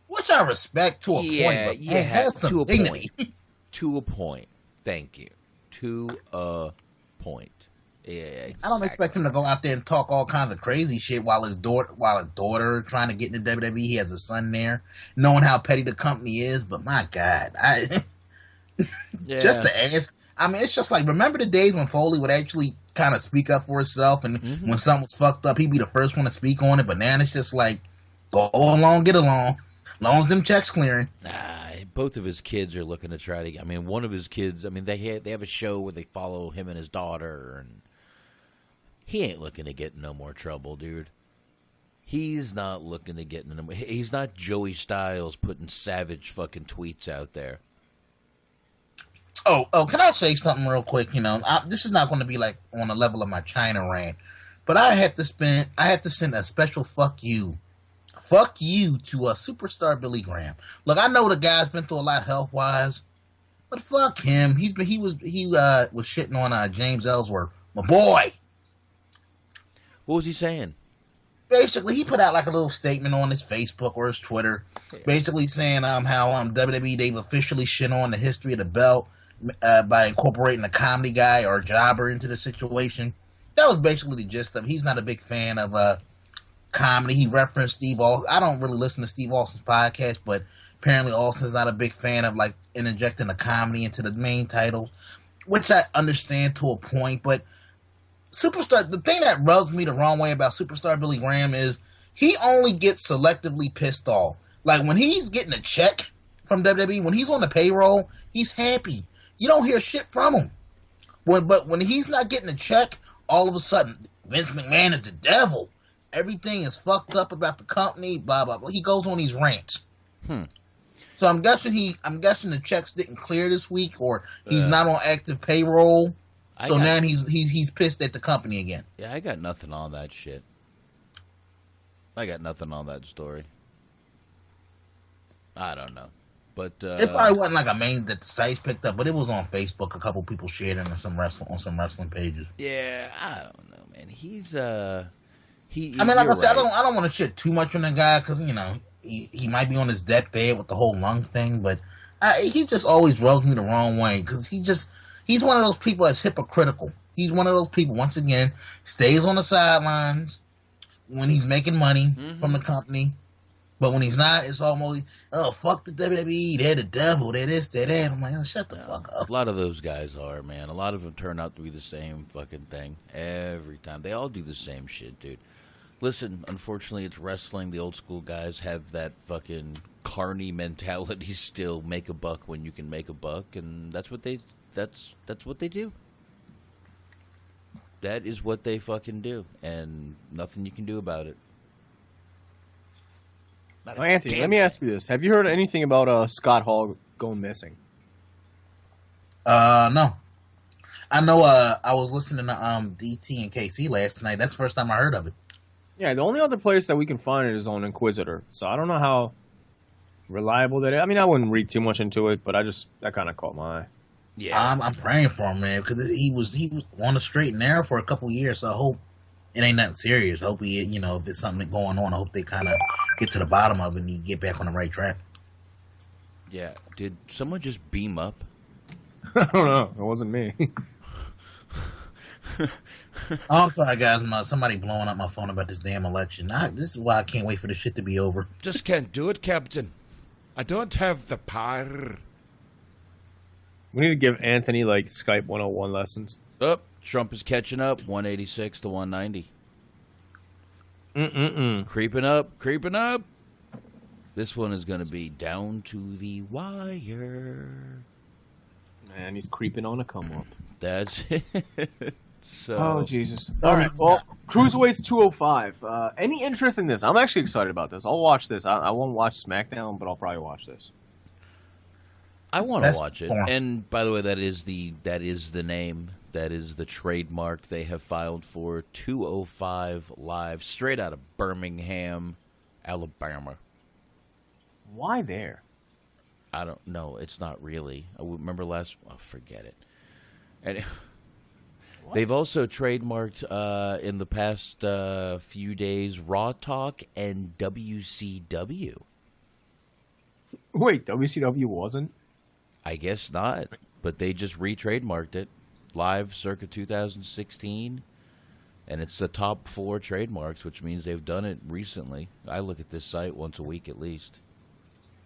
Which I respect to a point, but has some dignity. To a point. Thank you. To a point. Yeah, exactly. I don't expect him to go out there and talk all kinds of crazy shit while his daughter trying to get into WWE. He has a son there, knowing how petty the company is. But my God, just to ask. It's just remember the days when Foley would actually kind of speak up for himself, and when something was fucked up, he'd be the first one to speak on it. But now it's just go along, get along, as long as them checks clearing. Both of his kids are looking to try to. One of his kids. They have a show where they follow him and his daughter, and he ain't looking to get in no more trouble, dude. He's not looking to get in no more. He's not Joey Styles putting savage fucking tweets out there. Oh, can I say something real quick? This is not going to be on the level of my China rant, but I have to send a special fuck you to a superstar Billy Graham. Look, I know the guy's been through a lot health wise, but fuck him. He was shitting on James Ellsworth, my boy. What was he saying? Basically, he put out a little statement on his Facebook or his Twitter, basically saying how WWE they've officially shit on the history of the belt by incorporating a comedy guy or a jobber into the situation. That was basically the gist of it. He's not a big fan of comedy. He referenced Steve Austin. I don't really listen to Steve Austin's podcast, but apparently Austin's not a big fan of interjecting the comedy into the main titles, which I understand to a point, but the thing that rubs me the wrong way about Superstar Billy Graham is he only gets selectively pissed off. When he's getting a check from WWE, when he's on the payroll, he's happy. You don't hear shit from him. But when he's not getting a check, all of a sudden, Vince McMahon is the devil. Everything is fucked up about the company, blah, blah, blah. He goes on these rants. So I'm guessing the checks didn't clear this week, or he's not on active payroll. So now he's pissed at the company again. Yeah, I got nothing on that shit. I got nothing on that story. I don't know, but it probably wasn't a main that the sites picked up, but it was on Facebook. A couple people shared it on some wrestling pages. Yeah, I don't know, man. I mean, like I said, I don't want to shit too much on the guy because he might be on his deathbed with the whole lung thing, but he just always rubs me the wrong way because he's one of those people that's hypocritical. He's one of those people, once again, stays on the sidelines when he's making money from the company. But when he's not, it's almost, oh, fuck the WWE, they're the devil, they're this, they're that. I'm like, oh, shut the fuck up. A lot of those guys are, man. A lot of them turn out to be the same fucking thing every time. They all do the same shit, dude. Listen, unfortunately, it's wrestling. The old school guys have that fucking carny mentality still. Make a buck when you can make a buck, and that's what they do. That is what they fucking do, and nothing you can do about it. Oh, Anthony, let me ask you this. Have you heard anything about Scott Hall going missing? No. I know I was listening to DT and KC last night. That's the first time I heard of it. Yeah, the only other place that we can find it is on Inquisitor. So I don't know how reliable that is. I mean, I wouldn't read too much into it, but that kind of caught my eye. Yeah, I'm praying for him, man, because he was on the straight and narrow for a couple years. So I hope it ain't nothing serious. I hope if it's something going on, I hope they kind of get to the bottom of it and he get back on the right track. Yeah, did someone just beam up? I don't know. It wasn't me. I'm sorry, guys. Somebody blowing up my phone about this damn election. This is why I can't wait for this shit to be over. Just can't do it, Captain. I don't have the power. We need to give Anthony, Skype 101 lessons. Trump is catching up, 186 to 190. Creeping up. This one is going to be down to the wire. Man, he's creeping on a come-up. That's it. So. Oh, Jesus. All right, well, Cruiserweight's 205. Any interest in this? I'm actually excited about this. I'll watch this. I won't watch SmackDown, but I'll probably watch this. I want to watch it. And, by the way, that is the name. That is the trademark they have filed for. 205 Live, straight out of Birmingham, Alabama. Why there? I don't know. It's not really. I remember forget it. And they've also trademarked in the past few days Raw Talk and WCW. Wait, WCW wasn't? I guess not, but they just re-trademarked it. Live circa 2016, and it's the top 4 trademarks, which means they've done it recently. I look at this site once a week at least.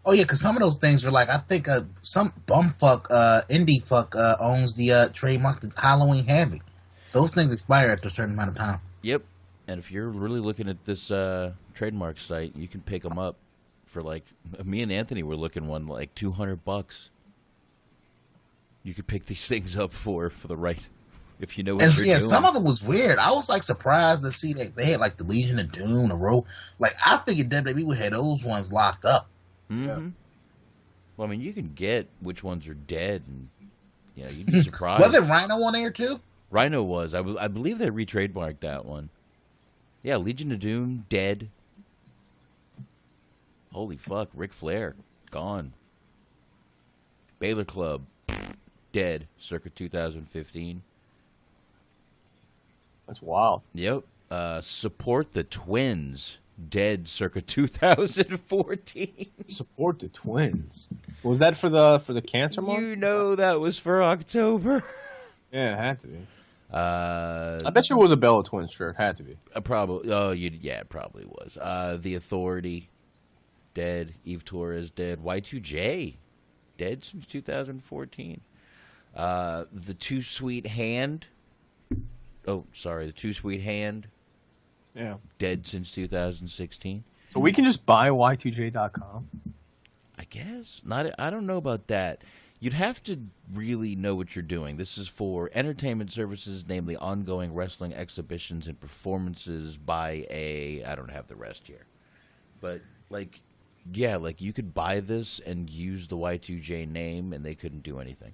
Oh yeah, because some of those things are I think some bumfuck indie fuck owns the trademark to Halloween Havoc. Those things expire after a certain amount of time. Yep, and if you're really looking at this trademark site, you can pick them up for me and Anthony were looking one $200. You could pick these things up for the right, if you know what you're doing. Some of it was weird. I was surprised to see that they had the Legion of Doom, the Row. I figured WWE would have those ones locked up. Mm-hmm. Yeah. Well, I mean, you can get which ones are dead, and you'd be surprised. Was it Rhino on there too? Rhino was. I believe they re-trademarked that one. Yeah, Legion of Doom dead. Holy fuck, Ric Flair gone. Baylor Club. Dead, circa 2015. That's wild. Yep. Support the Twins. Dead, circa 2014. Support the Twins. Was that for the cancer month? You know that was for October. Yeah, it had to be. I bet you it was a Bella Twins shirt. Had to be. Probably. Oh, yeah, it probably was. The Authority. Dead. Eve Torres dead. Y2J. Dead since 2014. The Too Sweet Hand. Oh, sorry, the Too Sweet Hand. Yeah. Dead since 2016. So we can just buy y2j.com? I guess. I don't know about that. You'd have to really know what you're doing. This is for entertainment services, namely ongoing wrestling exhibitions and performances by I don't have the rest here. But, you could buy this and use the Y2J name, and they couldn't do anything.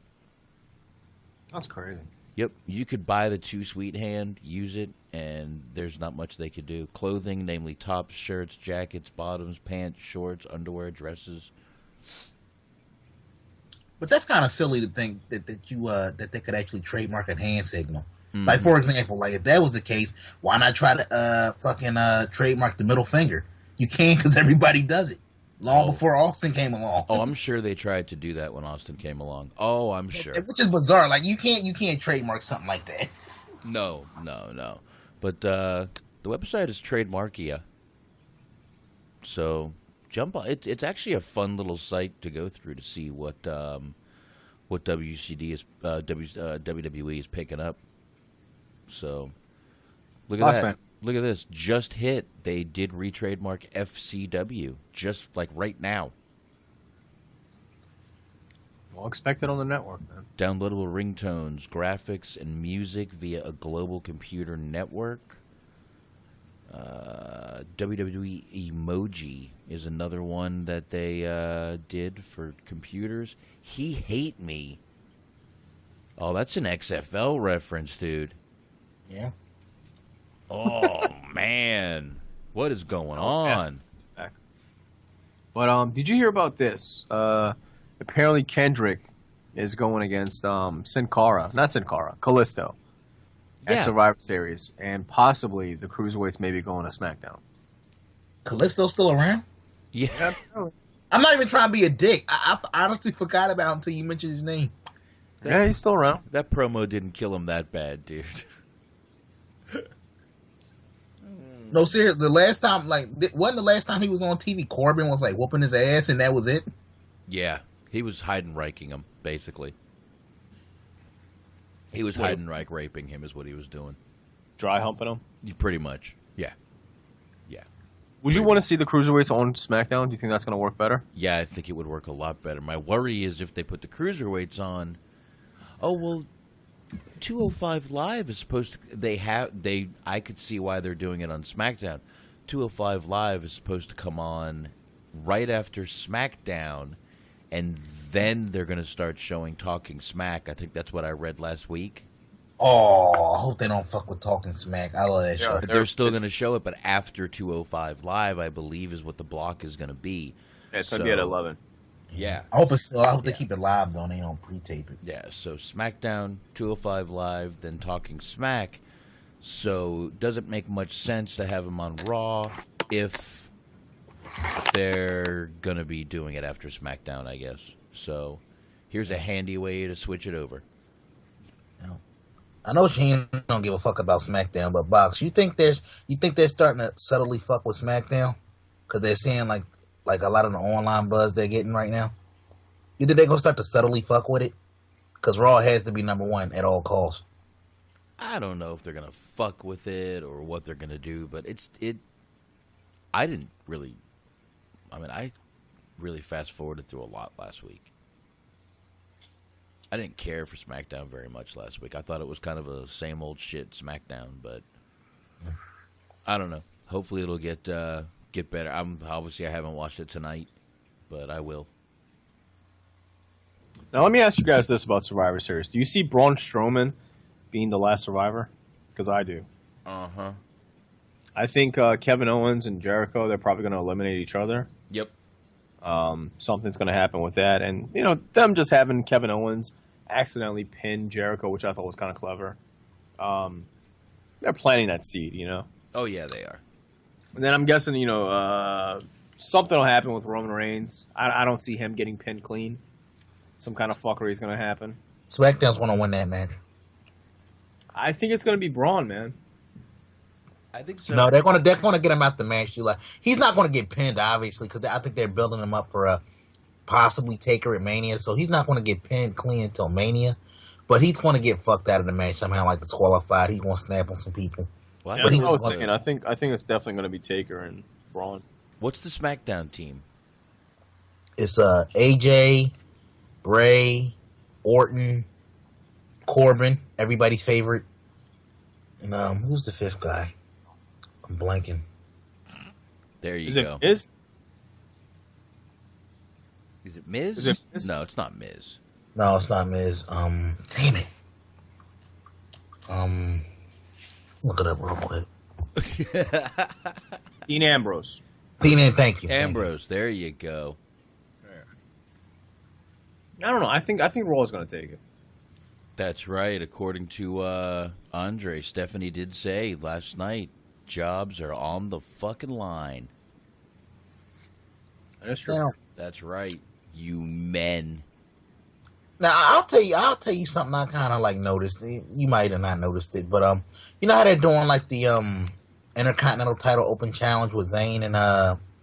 That's crazy. Yep, you could buy the Too Sweet Hand, use it, and there's not much they could do. Clothing, namely tops, shirts, jackets, bottoms, pants, shorts, underwear, dresses. But that's kind of silly to think that they could actually trademark a hand signal. Like, for example, like if that was the case, why not try to fucking trademark the middle finger? You can because everybody does it. Long before Austin came along. Oh, I'm sure they tried to do that when Austin came along. Oh, I'm sure. Which is bizarre. Like you can't trademark something like that. No. But the website is Trademarkia. So jump on. It's actually a fun little site to go through to see what WCD is WWE is picking up. So look at that. Look at this. Just hit. They did retrademark FCW just like right now. Well, expect it on the network, man. Downloadable ringtones, graphics, and music via a global computer network. WWE Emoji is another one that they did for computers. He Hate Me. Oh, that's an XFL reference, dude. Yeah. Oh, man. What is going on? But did you hear about this? Apparently Kendrick is going against Callisto at Survivor Series, and possibly the Cruiserweights may be going to SmackDown. Callisto's still around? Yeah. I'm not even trying to be a dick. I honestly forgot about him until you mentioned his name. Yeah, he's still around. That promo didn't kill him that bad, dude. No, seriously, the last time he was on TV, Corbin was like whooping his ass, and that was it? Yeah, he was Heidenreiching him, basically. He was Heidenreich raping him is what he was doing. Dry humping him? Pretty much, yeah. Would you want to see the Cruiserweights on SmackDown? Do you think that's going to work better? Yeah, I think it would work a lot better. My worry is if they put the Cruiserweights on, 205 Live is supposed to... I could see why they're doing it on SmackDown. 205 Live is supposed to come on right after SmackDown, and then they're going to start showing Talking Smack. I think that's what I read last week. Oh, I hope they don't fuck with Talking Smack. I love that show. They're still going to show it, but after 205 Live, I believe, is what the block is going to be. Yeah, it's going to be at 11. Yeah. I hope they keep it live, though. They don't pre-tape it. Yeah, so SmackDown, 205 Live, then Talking Smack. So does it make much sense to have them on Raw if they're going to be doing it after SmackDown, I guess. So here's a handy way to switch it over. I know Shaheen don't give a fuck about SmackDown, but Box, you think they're starting to subtly fuck with SmackDown? Because they're seeing like a lot of the online buzz they're getting right now. You think they're going to start to subtly fuck with it? Because Raw has to be number one at all costs. I don't know if they're going to fuck with it or what they're going to do, but I really fast forwarded through a lot last week. I didn't care for SmackDown very much last week. I thought it was kind of a same old shit SmackDown, but I don't know. Hopefully it'll get better. I haven't watched it tonight, but I will. Now let me ask you guys this about Survivor Series. Do you see Braun Strowman being the last survivor? Because I do. Uh-huh. I think Kevin Owens and Jericho, they're probably going to eliminate each other. Yep. Something's going to happen with that. And, them just having Kevin Owens accidentally pin Jericho, which I thought was kind of clever. They're planting that seed, Oh, yeah, they are. And then I'm guessing, something will happen with Roman Reigns. I don't see him getting pinned clean. Some kind of fuckery is going to happen. SmackDown's going to win that match. I think it's going to be Braun, man. I think so. No, they're going to get him out the match. He's not going to get pinned, obviously, because I think they're building him up for a possibly Taker at Mania. So he's not going to get pinned clean until Mania. But he's going to get fucked out of the match somehow, like disqualified. He's going to snap on some people. Well, yeah, I think it's definitely going to be Taker and Braun. What's the SmackDown team? It's AJ, Bray, Orton, Corbin, everybody's favorite. And who's the fifth guy? I'm blanking. There you go. Is it Miz? Is it Miz? No, it's not Miz. No, it's not Miz. Damn it. Look it up real quick. Dean Ambrose. Thank you. Ambrose, there you go. I don't know. I think Raw is going to take it. That's right. According to Andre, Stephanie did say last night, jobs are on the fucking line. That's true. Yeah. That's right, you men. Now I'll tell you something I kind of like noticed. You might have not noticed it, but you know how they're doing like the Intercontinental Title Open Challenge with Zayn and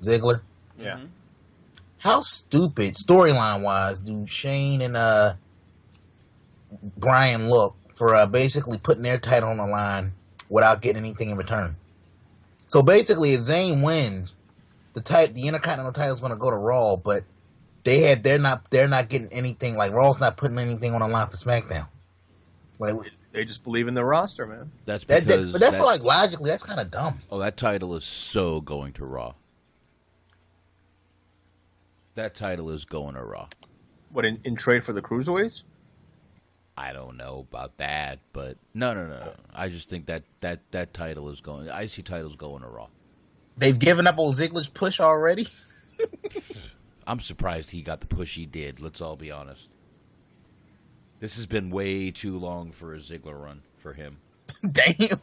Ziggler. Yeah. How stupid storyline wise do Shane and Brian look for basically putting their title on the line without getting anything in return? So basically, if Zayn wins, the Intercontinental title is going to go to Raw, but they're not getting anything. Like Raw's not putting anything on the line for SmackDown. Like they just believe in their roster, man. That's because but that's like logically that's kind of dumb. Oh, that title is so going to Raw. That title is going to Raw. What in trade for the cruiserweights? I don't know about that, but no. I just think that title is going. The IC title's going to Raw. They've given up on Ziggler's push already. I'm surprised he got the push he did. Let's all be honest. This has been way too long for a Ziggler run for him. Damn.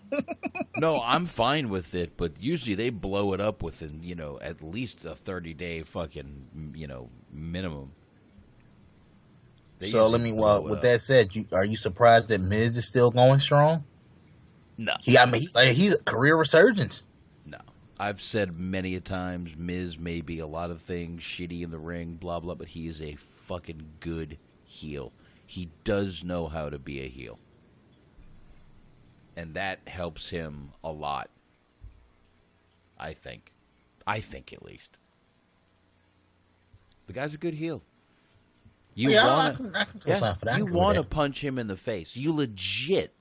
No, I'm fine with it, but usually they blow it up within, at least a 30-day fucking, minimum. So let me. With that said, are you surprised that Miz is still going strong? No. He's a career resurgence. No. I've said many a times, Miz may be a lot of things, shitty in the ring, blah, blah, but he is a fucking good heel. He does know how to be a heel. And that helps him a lot. I think. At least. The guy's a good heel. You want to punch him in the face. You legit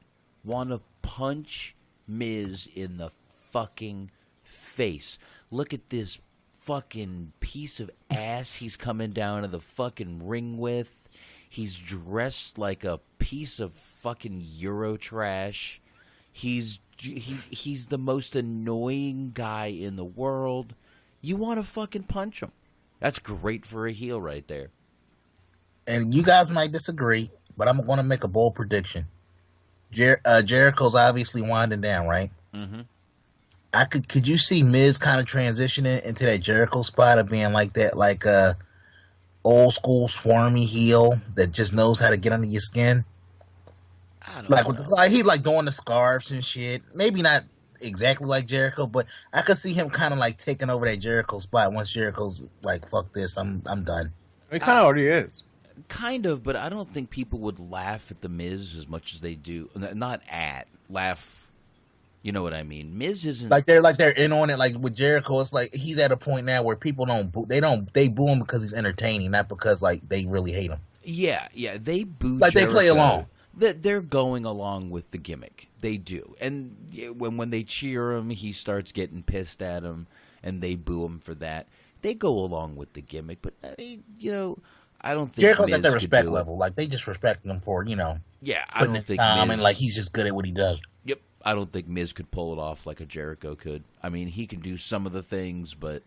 want to punch Miz in the fucking face. Look at this fucking piece of ass he's coming down to the fucking ring with. He's dressed like a piece of fucking Euro trash. He's the most annoying guy in the world. You want to fucking punch him. That's great for a heel right there. And you guys might disagree, but I'm going to make a bold prediction. Jericho's obviously winding down, right? Mm-hmm. Could you see Miz kind of transitioning into that Jericho spot of being like that, like old school swarmy heel that just knows how to get under your skin? I don't know. He like doing the scarves and shit. Maybe not exactly like Jericho, but I could see him kind of like taking over that Jericho spot once Jericho's like, "Fuck this, I'm done." He kind of already is. Kind of, but I don't think people would laugh at the Miz as much as they do. Laugh. You know what I mean? Miz isn't they're in on it. Like with Jericho, it's like he's at a point now where people don't boo. They boo him because he's entertaining, not because like they really hate him. Yeah, they boo. Like Jericho. They play along. They're going along with the gimmick. They do, and when they cheer him, he starts getting pissed at him, and they boo him for that. They go along with the gimmick, but I mean, I don't think Jericho's Miz at their respect level. Like they just respect him for Yeah, I don't think Miz, and like he's just good at what he does. Yep, I don't think Miz could pull it off like a Jericho could. I mean, he can do some of the things, but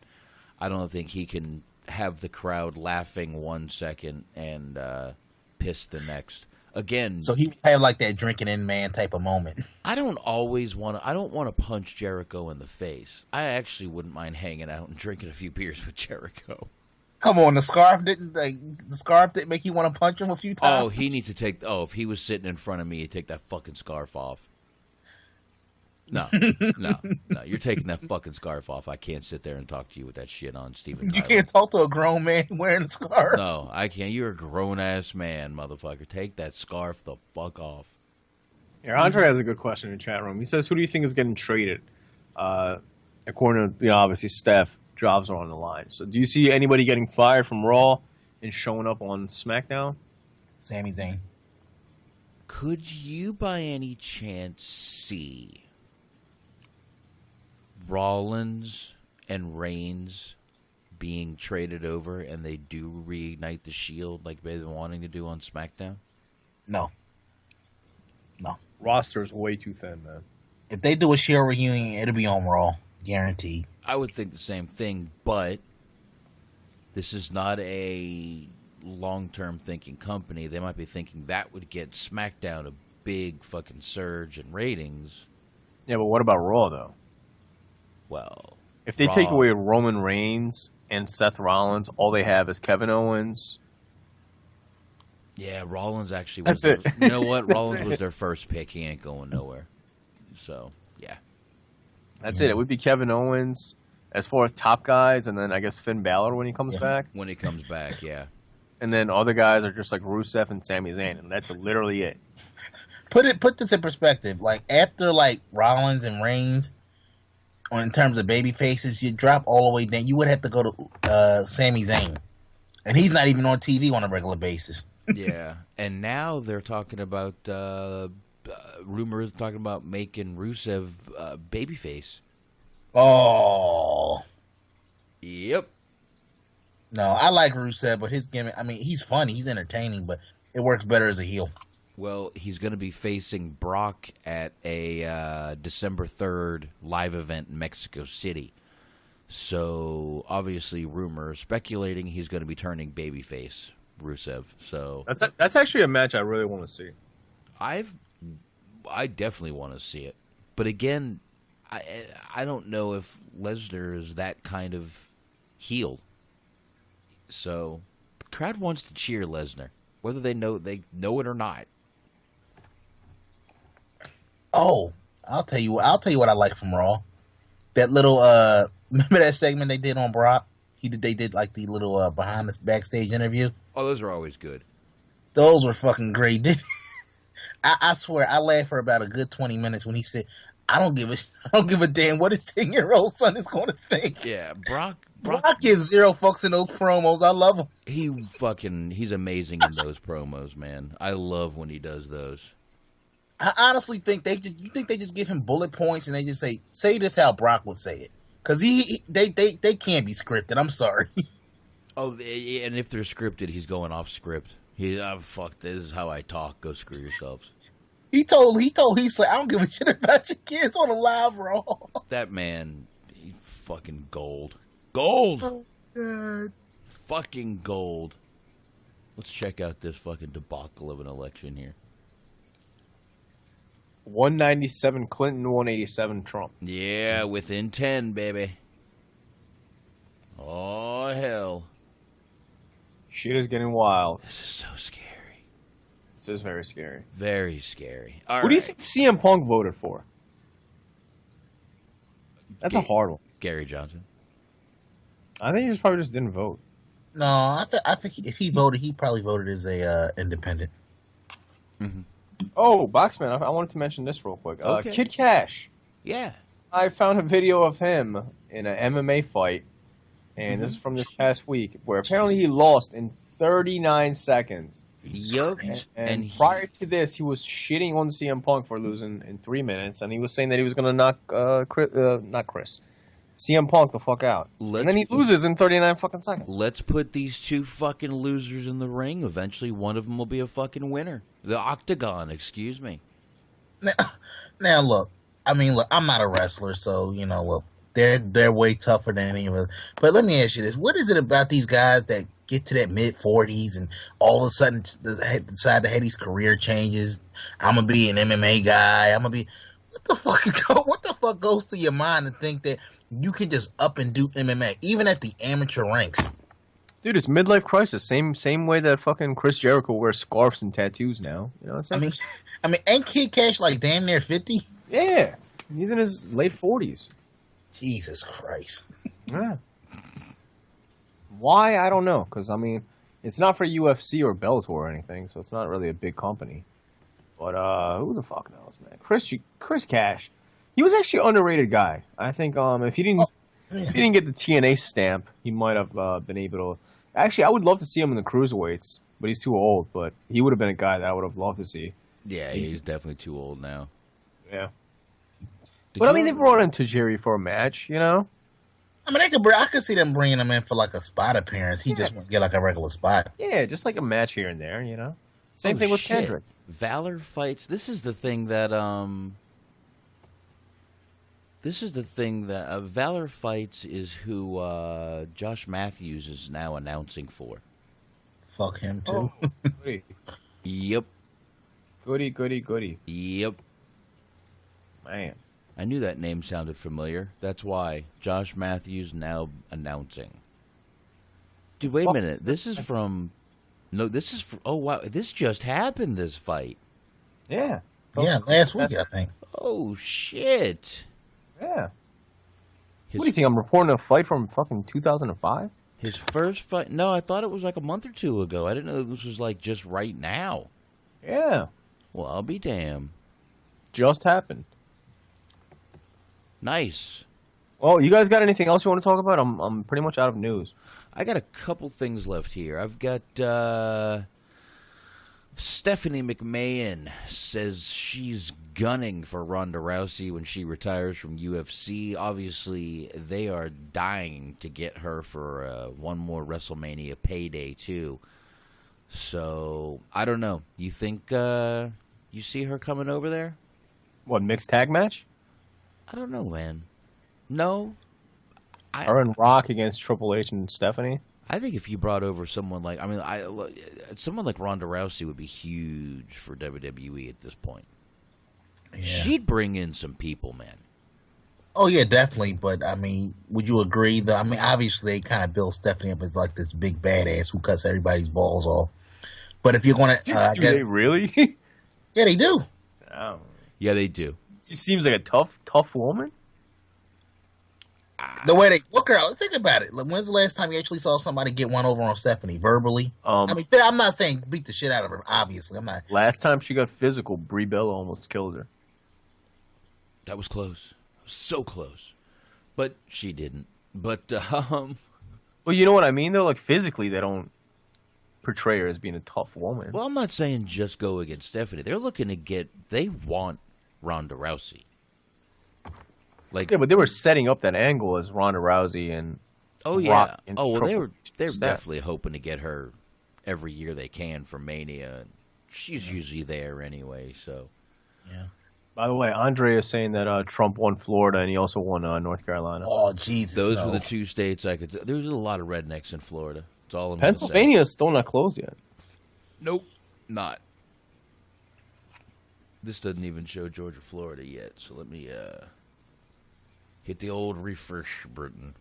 I don't think he can have the crowd laughing 1 second and pissed the next. Again, so he have like that drinking in man type of moment. I don't want to punch Jericho in the face. I actually wouldn't mind hanging out and drinking a few beers with Jericho. Come on, the scarf didn't make you want to punch him a few times. Oh, he needs to take. Oh, if he was sitting in front of me, he'd take that fucking scarf off. No, you're taking that fucking scarf off. I can't sit there and talk to you with that shit on, Steven. You can't talk to a grown man wearing a scarf. No, I can't. You're a grown-ass man, motherfucker. Take that scarf the fuck off. Yeah, Andre has a good question in the chat room. He says, who do you think is getting traded? According to, obviously, Steph, jobs are on the line. So do you see anybody getting fired from Raw and showing up on SmackDown? Sami Zayn. Could you by any chance see Rollins and Reigns being traded over and they do reignite the Shield like they've been wanting to do on SmackDown? No. Roster's way too thin, man. If they do a Shield reunion, it'll be on Raw. Guaranteed. I would think the same thing, but this is not a long-term thinking company, they might be thinking that would get SmackDown a big fucking surge in ratings. Yeah, but what about Raw, though? Well, if they take away Roman Reigns and Seth Rollins, all they have is Kevin Owens. Yeah, Rollins actually was. That's it. You know what? Rollins was their first pick. He ain't going nowhere. So, yeah. That's it. It would be Kevin Owens as far as top guys, and then I guess Finn Balor when he comes back. When he comes back, yeah. And then other guys are just like Rusev and Sami Zayn, and that's literally it. Put this in perspective. Like, after, like, Rollins and Reigns, in terms of baby faces, you drop all the way down. You would have to go to Sami Zayn. And he's not even on TV on a regular basis. Yeah. And now they're talking about, rumors talking about making Rusev babyface. Oh. Yep. No, I like Rusev, but his gimmick, I mean, he's funny, he's entertaining, but it works better as a heel. Well, he's going to be facing Brock at a December 3rd live event in Mexico City. So, obviously, rumors speculating he's going to be turning babyface, Rusev. So that's actually a match I really want to see. I definitely want to see it. But again, I don't know if Lesnar is that kind of heel. So, the crowd wants to cheer Lesnar, whether they know it or not. Oh, I'll tell you what I like from Raw. That little remember that segment they did on Brock? They did like the little behind the backstage interview. Oh, those are always good. Those were fucking great. I swear I laughed for about a good 20 minutes when he said, I don't give a damn what his 10-year-old son is going to think. Yeah, Brock gives zero fucks in those promos. I love him. He's amazing in those promos, man. I love when he does those. I honestly think they just give him bullet points and they just say this how Brock would say it. Because they can't be scripted. I'm sorry. Oh, and if they're scripted, he's going off script. Fuck, this is how I talk. Go screw yourselves. He said, I don't give a shit about your kids on a live Raw. That man, he fucking gold. Gold! Oh, God. Fucking gold. Let's check out this fucking debacle of an election here. 197 Clinton, 187 Trump. Yeah, within 10, baby. Oh, hell. Shit is getting wild. This is so scary. This is very scary. Very scary. Who do you think CM Punk voted for? That's a hard one. Gary Johnson. I think he probably just didn't vote. No, I think if he voted, he probably voted as a independent. Mm-hmm. Oh, Boxman, I wanted to mention this real quick. Okay. Kid Cash. Yeah. I found a video of him in an MMA fight, and this is from this past week, where apparently he lost in 39 seconds. Yoked. And prior to this, he was shitting on CM Punk for losing in 3 minutes, and he was saying that he was going to knock CM Punk the fuck out. And then he loses in 39 fucking seconds. Let's put these two fucking losers in the ring. Eventually, one of them will be a fucking winner. The Octagon, excuse me. Now look, I'm not a wrestler, so, they're way tougher than any of us. But let me ask you this. What is it about these guys that get to that mid-40s and all of a sudden decide to have these career changes? I'm going to be an MMA guy. What the fuck goes through your mind to think that you can just up and do MMA, even at the amateur ranks? Dude, it's midlife crisis. Same way that fucking Chris Jericho wears scarves and tattoos now. You know what I'm saying? I mean, ain't Kid Cash like damn near 50? Yeah. He's in his late 40s. Jesus Christ. Yeah. Why? I don't know. Because, it's not for UFC or Bellator or anything, so it's not really a big company. But who the fuck knows, man? Chris Cash. He was actually an underrated guy. I think if he didn't get the TNA stamp, he might have been able to. Actually, I would love to see him in the cruiserweights, but he's too old. But he would have been a guy that I would have loved to see. Yeah, he's definitely too old now. Yeah. But they brought in Tajiri for a match, I could see them bringing him in for like a spot appearance. He just won't get like a regular spot. Yeah, just like a match here and there, Same thing with Kendrick. Valor fights. This is the thing that Valor Fights is who Josh Matthews is now announcing for. Fuck him too. Oh, goody. Yep. Goody. Yep. Man. I knew that name sounded familiar. That's why Josh Matthews now announcing. Dude, wait a minute. This is from... No, this is... Oh, wow. This just happened, this fight. Yeah. Yeah, last week, I think. Oh, shit. Yeah. What do you think? I'm reporting a fight from fucking 2005? His first fight? No, I thought it was like a month or two ago. I didn't know this was like just right now. Yeah. Well, I'll be damned. Just happened. Nice. Well, you guys got anything else you want to talk about? I'm pretty much out of news. I got a couple things left here. I've got Stephanie McMahon says she's gunning for Ronda Rousey when she retires from UFC. Obviously, they are dying to get her for one more WrestleMania payday, too. So, I don't know. You think you see her coming over there? What, mixed tag match? I don't know, man. No. Her and Rock against Triple H and Stephanie? I think if you brought over someone like, someone like Ronda Rousey would be huge for WWE at this point. Yeah. She'd bring in some people, man. Oh, yeah, definitely. But, I mean, would you agree that, I mean, obviously they kind of build Stephanie up as like this big badass who cuts everybody's balls off. But if you're going to, I guess. They really? Yeah, they do. Oh. Yeah, they do. She seems like a tough woman. The way they look her out, think about it. Like, when's the last time you actually saw somebody get one over on Stephanie verbally? I mean, I'm not saying beat the shit out of her. Obviously, I'm not. Last time she got physical, Brie Bella almost killed her. That was close, so close, but she didn't. But well, you know what I mean, though. Like physically, they don't portray her as being a tough woman. Well, I'm not saying just go against Stephanie. They're looking to get. They want Ronda Rousey. Like, yeah, but they were setting up that angle as Ronda Rousey and Rock and they're definitely hoping to get her every year they can for Mania. She's usually there anyway, so yeah. By the way, Andre is saying that Trump won Florida and he also won North Carolina. Oh, Jesus! Those were the two states I could. There's a lot of rednecks in Florida. It's all I'm Pennsylvania is still not closed yet. Nope, not. This doesn't even show Georgia, Florida yet. So let me hit the old refresh button.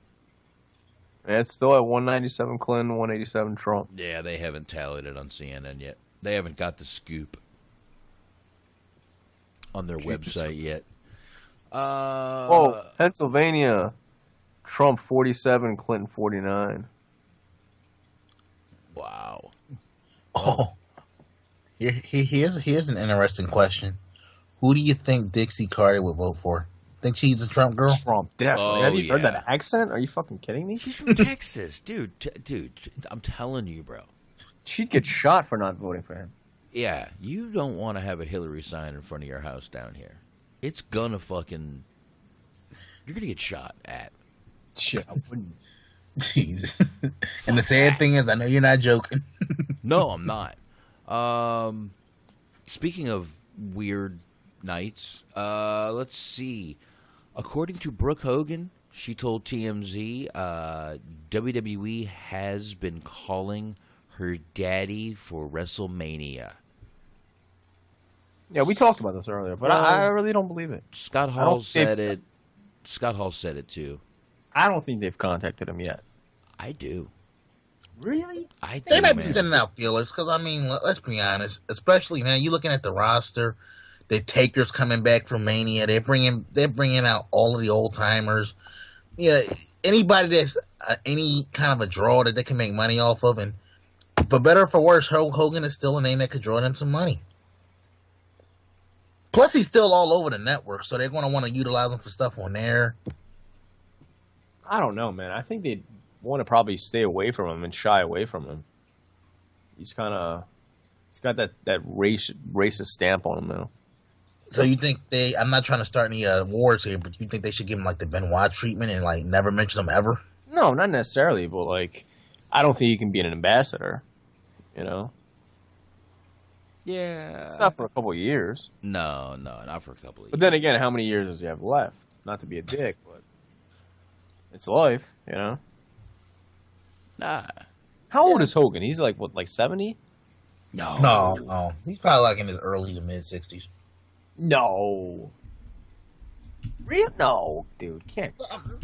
And it's still at 197 Clinton, 187 Trump. Yeah, they haven't tallied it on CNN yet. They haven't got the scoop on their website yet. Pennsylvania, Trump 47, Clinton 49. Wow. Oh, here's an interesting question. Who do you think Dixie Carter would vote for? Think she's a Trump girl? Trump, definitely. Have you heard that accent? Are you fucking kidding me? She's from Texas, dude. Dude, I'm telling you, bro. She'd get shot for not voting for him. Yeah, you don't want to have a Hillary sign in front of your house down here. It's gonna fucking... You're gonna get shot at. Shit, I wouldn't. Jesus. And the sad thing is, I know you're not joking. No, I'm not. Speaking of weird nights, let's see. According to Brooke Hogan, she told TMZ, WWE has been calling her daddy for WrestleMania. Yeah, we talked about this earlier, but I really don't believe it. Scott Hall said it. Scott Hall said it too. I don't think they've contacted him yet. I do. Really? I do, They might be sending out feelers because, I mean, let's be honest. Especially now, you're looking at the roster. The Taker's coming back from Mania. They're bringing out all of the old timers. Yeah, anybody that's any kind of a draw that they can make money off of, and for better or for worse, Hogan is still a name that could draw them some money. Plus, he's still all over the network, so they're going to want to utilize him for stuff on there. I don't know, man. I think they'd want to probably stay away from him and shy away from him. He's got that racist stamp on him now. So you think I'm not trying to start any wars here, but you think they should give him like the Benoit treatment and like never mention him ever? No, not necessarily, but like, I don't think he can be an ambassador, you know? Yeah. It's not for a couple of years. No, not for a couple of years. But then again, how many years does he have left? Not to be a dick, but it's life, you know? Nah. How old is Hogan? He's like, what, like 70? No. He's probably like in his early to mid 60s. No. Real? No, dude, can't.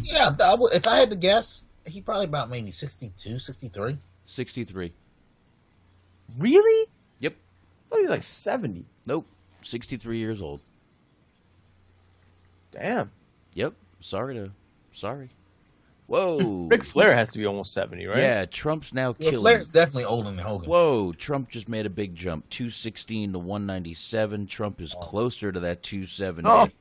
Yeah, if I had to guess, he probably about maybe 62, 63. 63. Really? Yep. I thought he was like 70. Nope. 63 years old. Damn. Yep. Sorry. Whoa. Ric Flair has to be almost 70, right? Yeah, Trump's now killing. Flair's definitely older than Hogan. Whoa, Trump just made a big jump. 216 to 197. Trump is closer to that 270.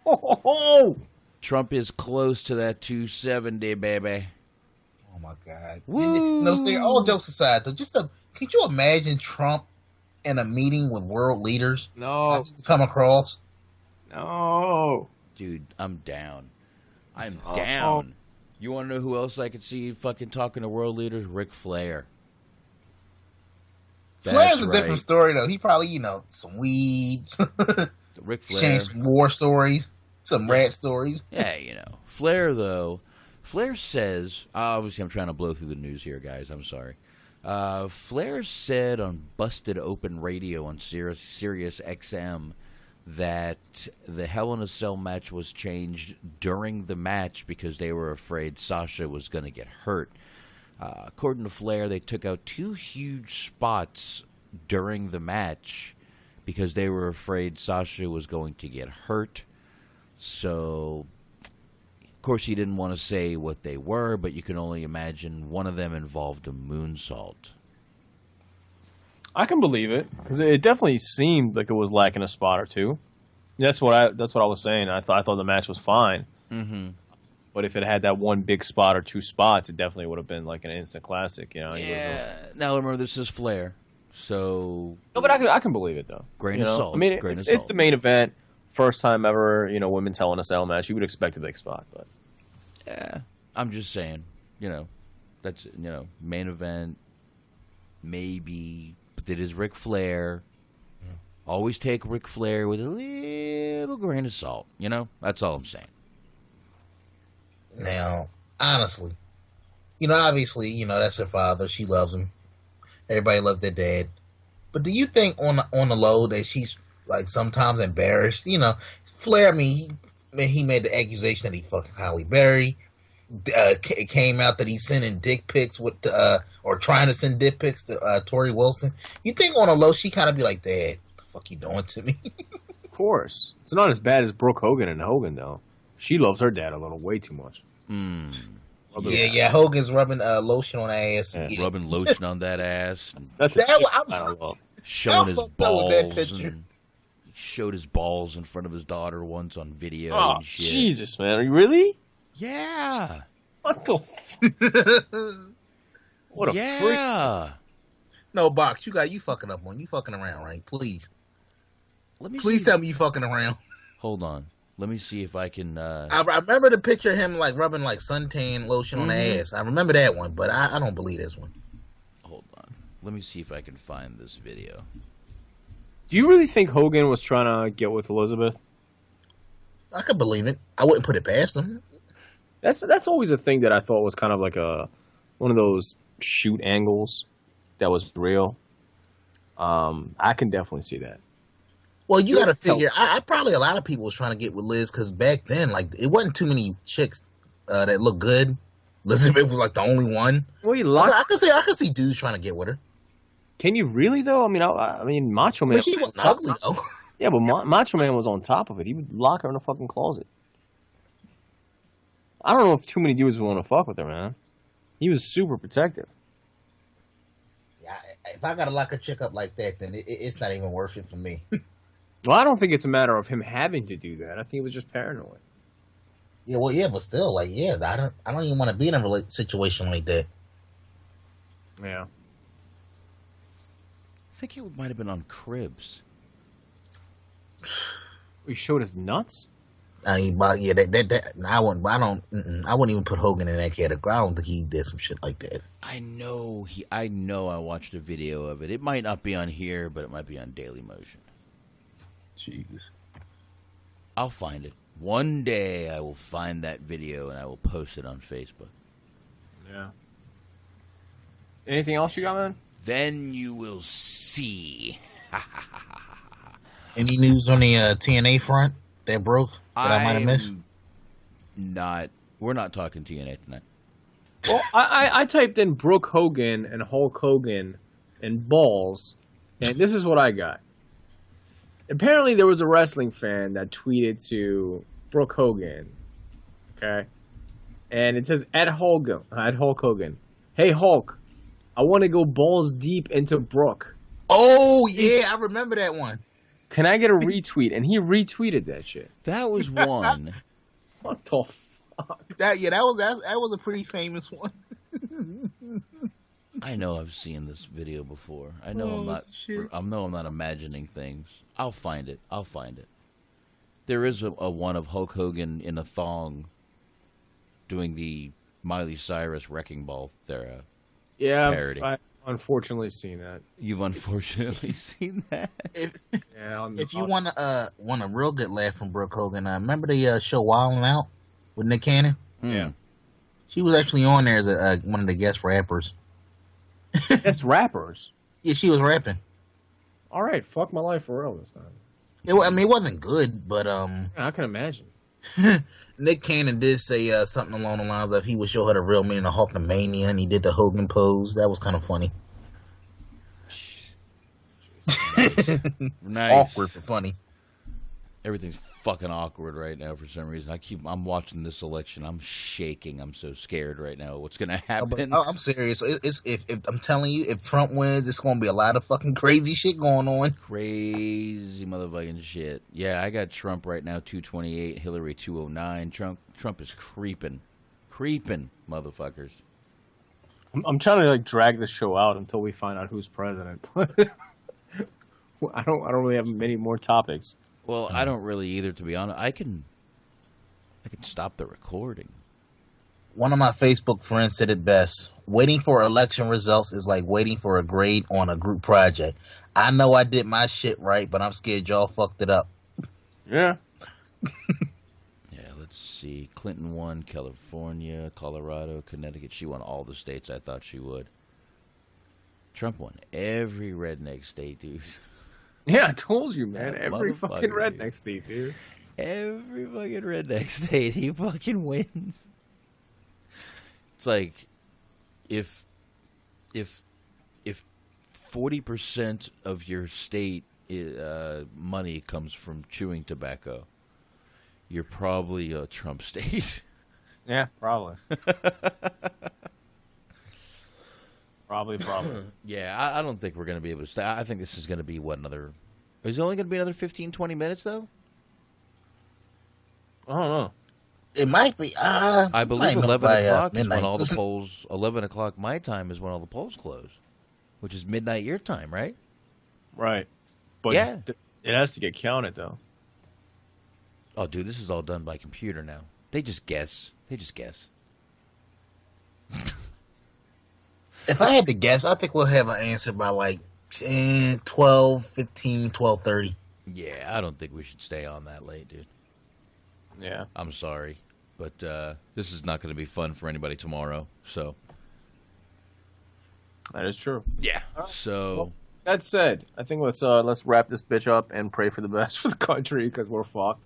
Oh. Trump is close to that 270, baby. Oh, my God. Woo. No, see, all jokes aside, though, could you imagine Trump in a meeting with world leaders? No. Come across? No. Dude, I'm down. I'm down. You want to know who else I could see fucking talking to world leaders? Ric Flair. Flair's a different story, though. He probably, some weed. Ric Flair. Sharing some war stories. Some rat stories. Yeah, Flair, though. Flair says, obviously I'm trying to blow through the news here, guys. I'm sorry. Flair said on Busted Open Radio on Sirius XM that the Hell in a Cell match was changed during the match because they were afraid Sasha was going to get hurt. According to Flair, they took out 2 huge spots during the match because they were afraid Sasha was going to get hurt. So, of course, he didn't want to say what they were, but you can only imagine one of them involved a moonsault. I can believe it because it definitely seemed like it was lacking a spot or two. That's what I was saying. I thought the match was fine. Mm-hmm. But if it had that one big spot or 2 spots, it definitely would have been like an instant classic. Yeah. Now remember, this is Flair, so no, but I can believe it though. Grain of salt. I mean, it's the main event, first time ever. Women's Hell in a Cell match. You would expect a big spot, but yeah, I'm just saying. That's main event, maybe. But it is Ric Flair. Always take Ric Flair with a little grain of salt. That's all I'm saying. Now, honestly, obviously, that's her father. She loves him. Everybody loves their dad. But do you think on the low that she's like sometimes embarrassed? Flair. I mean, he made the accusation that he fucking Halle Berry. It came out that he's sending dick pics or trying to send dick pics to Tori Wilson. You think on the low she kind of be like, Dad, what the fuck you doing to me? Of course, it's not as bad as Brooke Hogan and Hogan though. She loves her dad a little, way too much. Yeah. Hogan's rubbing lotion on her ass. Yeah. Rubbing lotion on that ass. That's showing his balls. And showed his balls in front of his daughter once on video. Oh, and shit. Jesus, man! Are you really? Yeah. What the? What a freak! No, Box, you fucking up on you fucking around, right? Please. Please tell me you fucking around. Hold on. Let me see if I can... I remember the picture of him like rubbing like suntan lotion on the ass. I remember that one, but I don't believe this one. Hold on. Let me see if I can find this video. Do you really think Hogan was trying to get with Elizabeth? I could believe it. I wouldn't put it past him. That's always a thing that I thought was kind of like one of those shoot angles that was real. I can definitely see that. Well, you got to figure. I probably a lot of people was trying to get with Liz because back then, like, it wasn't too many chicks that looked good. Elizabeth was like the only one. Well, I could see dudes trying to get with her. Can you really though? I mean, Macho Man. But she wasn't ugly though. Yeah, but Macho Man was on top of it. He would lock her in a fucking closet. I don't know if too many dudes would want to fuck with her, man. He was super protective. Yeah, if I gotta lock a chick up like that, then it's not even worth it for me. Well, I don't think it's a matter of him having to do that. I think it was just paranoid. Yeah, well, yeah, but still, like, yeah, I don't even want to be in a situation like that. Yeah. I think it might have been on Cribs. He showed his nuts? I mean, but yeah, I wouldn't even put Hogan in that category. I don't think he did some shit like that. I know I watched a video of it. It might not be on here, but it might be on Daily Motion. Jesus. I'll find it. One day I will find that video and I will post it on Facebook. Yeah. Anything else you got, man? Then you will see. Any news on the TNA front that broke that I might have missed? We're not talking TNA tonight. Well, I typed in Brooke Hogan and Hulk Hogan and balls, and this is what I got. Apparently, there was a wrestling fan that tweeted to Brooke Hogan, okay? And it says, at Hulk Hogan, hey, Hulk, I want to go balls deep into Brooke. Oh, yeah, I remember that one. Can I get a retweet? And he retweeted that shit. That was one. What the fuck? That was a pretty famous one. I know I've seen this video before. I know I'm not imagining things. I'll find it. There is a one of Hulk Hogan in a thong doing the Miley Cyrus Wrecking Ball parody. I've unfortunately seen that. You've unfortunately seen that. If you want a real good laugh from Brooke Hogan, remember the show Wildin' Out with Nick Cannon? Yeah. She was actually on there as one of the guest rappers. Guest rappers? Yeah, she was rapping. All right, fuck my life for real this time. It wasn't good, but I can imagine. Nick Cannon did say something along the lines of he would show her the real meaning of Hulkamania, and he did the Hogan pose. That was kind of funny. Nice. Awkward but funny. Everything's fucking awkward right now for some reason. I'm watching this election. I'm shaking. I'm so scared right now. What's gonna happen? I'm serious. If I'm telling you, if Trump wins, it's gonna be a lot of fucking crazy shit going on. Crazy motherfucking shit. Yeah, I got Trump right now 228, Hillary 209. Trump is creeping, motherfuckers. I'm trying to drag the show out until we find out who's president. I don't really have many more topics. Well, I don't really either, to be honest. I can stop the recording. One of my Facebook friends said it best. Waiting for election results is like waiting for a grade on a group project. I know I did my shit right, but I'm scared y'all fucked it up. Yeah. Yeah, let's see. Clinton won California, Colorado, Connecticut. She won all the states I thought she would. Trump won every redneck state, dude. Yeah, I told you, man. Every fucking redneck state, dude. Every fucking redneck state, he fucking wins. It's like if 40% of your state money comes from chewing tobacco, you're probably a Trump state. Yeah, probably. Probably. Yeah, I don't think we're going to be able to stay. I think this is going to be, is it only going to be another 15, 20 minutes, though? I don't know. It might be. I believe 11 o'clock is midnight. when all the polls, 11 o'clock my time is when all the polls close, which is midnight your time, right? Right. But yeah. It has to get counted, though. Oh, dude, this is all done by computer now. They just guess. If I had to guess, I think we'll have an answer by like 12, 15, 12:30. Yeah, I don't think we should stay on that late, dude. Yeah. I'm sorry, but this is not going to be fun for anybody tomorrow, so. That is true. Yeah, so. Well, that said, I think let's wrap this bitch up and pray for the best for the country because we're fucked.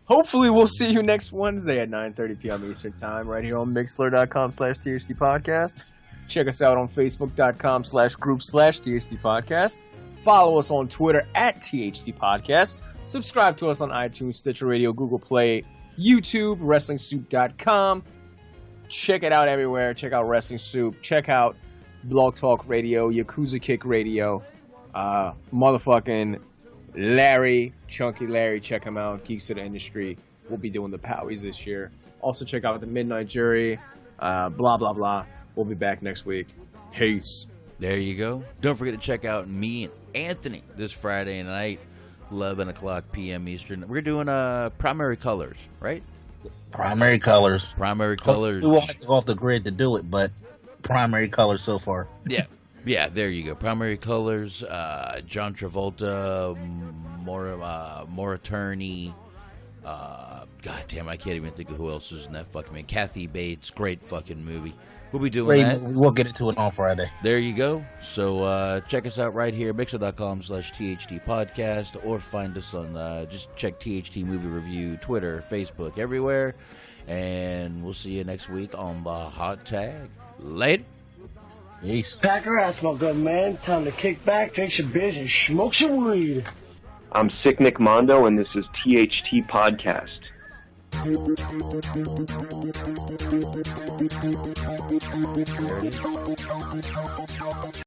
Hopefully we'll see you next Wednesday at 9:30 p.m. Eastern Time right here on Mixlr.com/THT Podcast. Check us out on Facebook.com/group/THT Podcast. Follow us on Twitter at THT Podcast. Subscribe to us on iTunes, Stitcher Radio, Google Play, YouTube, WrestlingSoup.com. Check it out everywhere. Check out Wrestling Soup. Check out Blog Talk Radio, Yakuza Kick Radio, motherfucking Larry, Chunky Larry, check him out. Geeks to the Industry. We'll be doing the Powies this year. Also check out the Midnight Jury. Blah, blah, blah. We'll be back next week. Peace. There you go. Don't forget to check out me and Anthony this Friday night, 11 o'clock p.m. Eastern. We're doing Primary Colors, right? Primary Colors. Primary Colors. We won't have to go off the grid to do it, but Primary Colors so far. Yeah. Yeah, there you go. Primary Colors, John Travolta, more attorney, God damn, I can't even think of who else is in that fucking movie. Kathy Bates, great fucking movie. We'll be doing Great, that. we'll get into it on Friday. There you go. So check us out right here, Mixlr.com/THT podcast, or find us on, just check THT Movie Review, Twitter, Facebook, everywhere. And we'll see you next week on the Hot Tag. Later. Peace. Packer, I smell good, man. Time to kick back, drink some beers, and smoke some weed. I'm Sick Nick Mondo, and this is THT Podcast. There it is.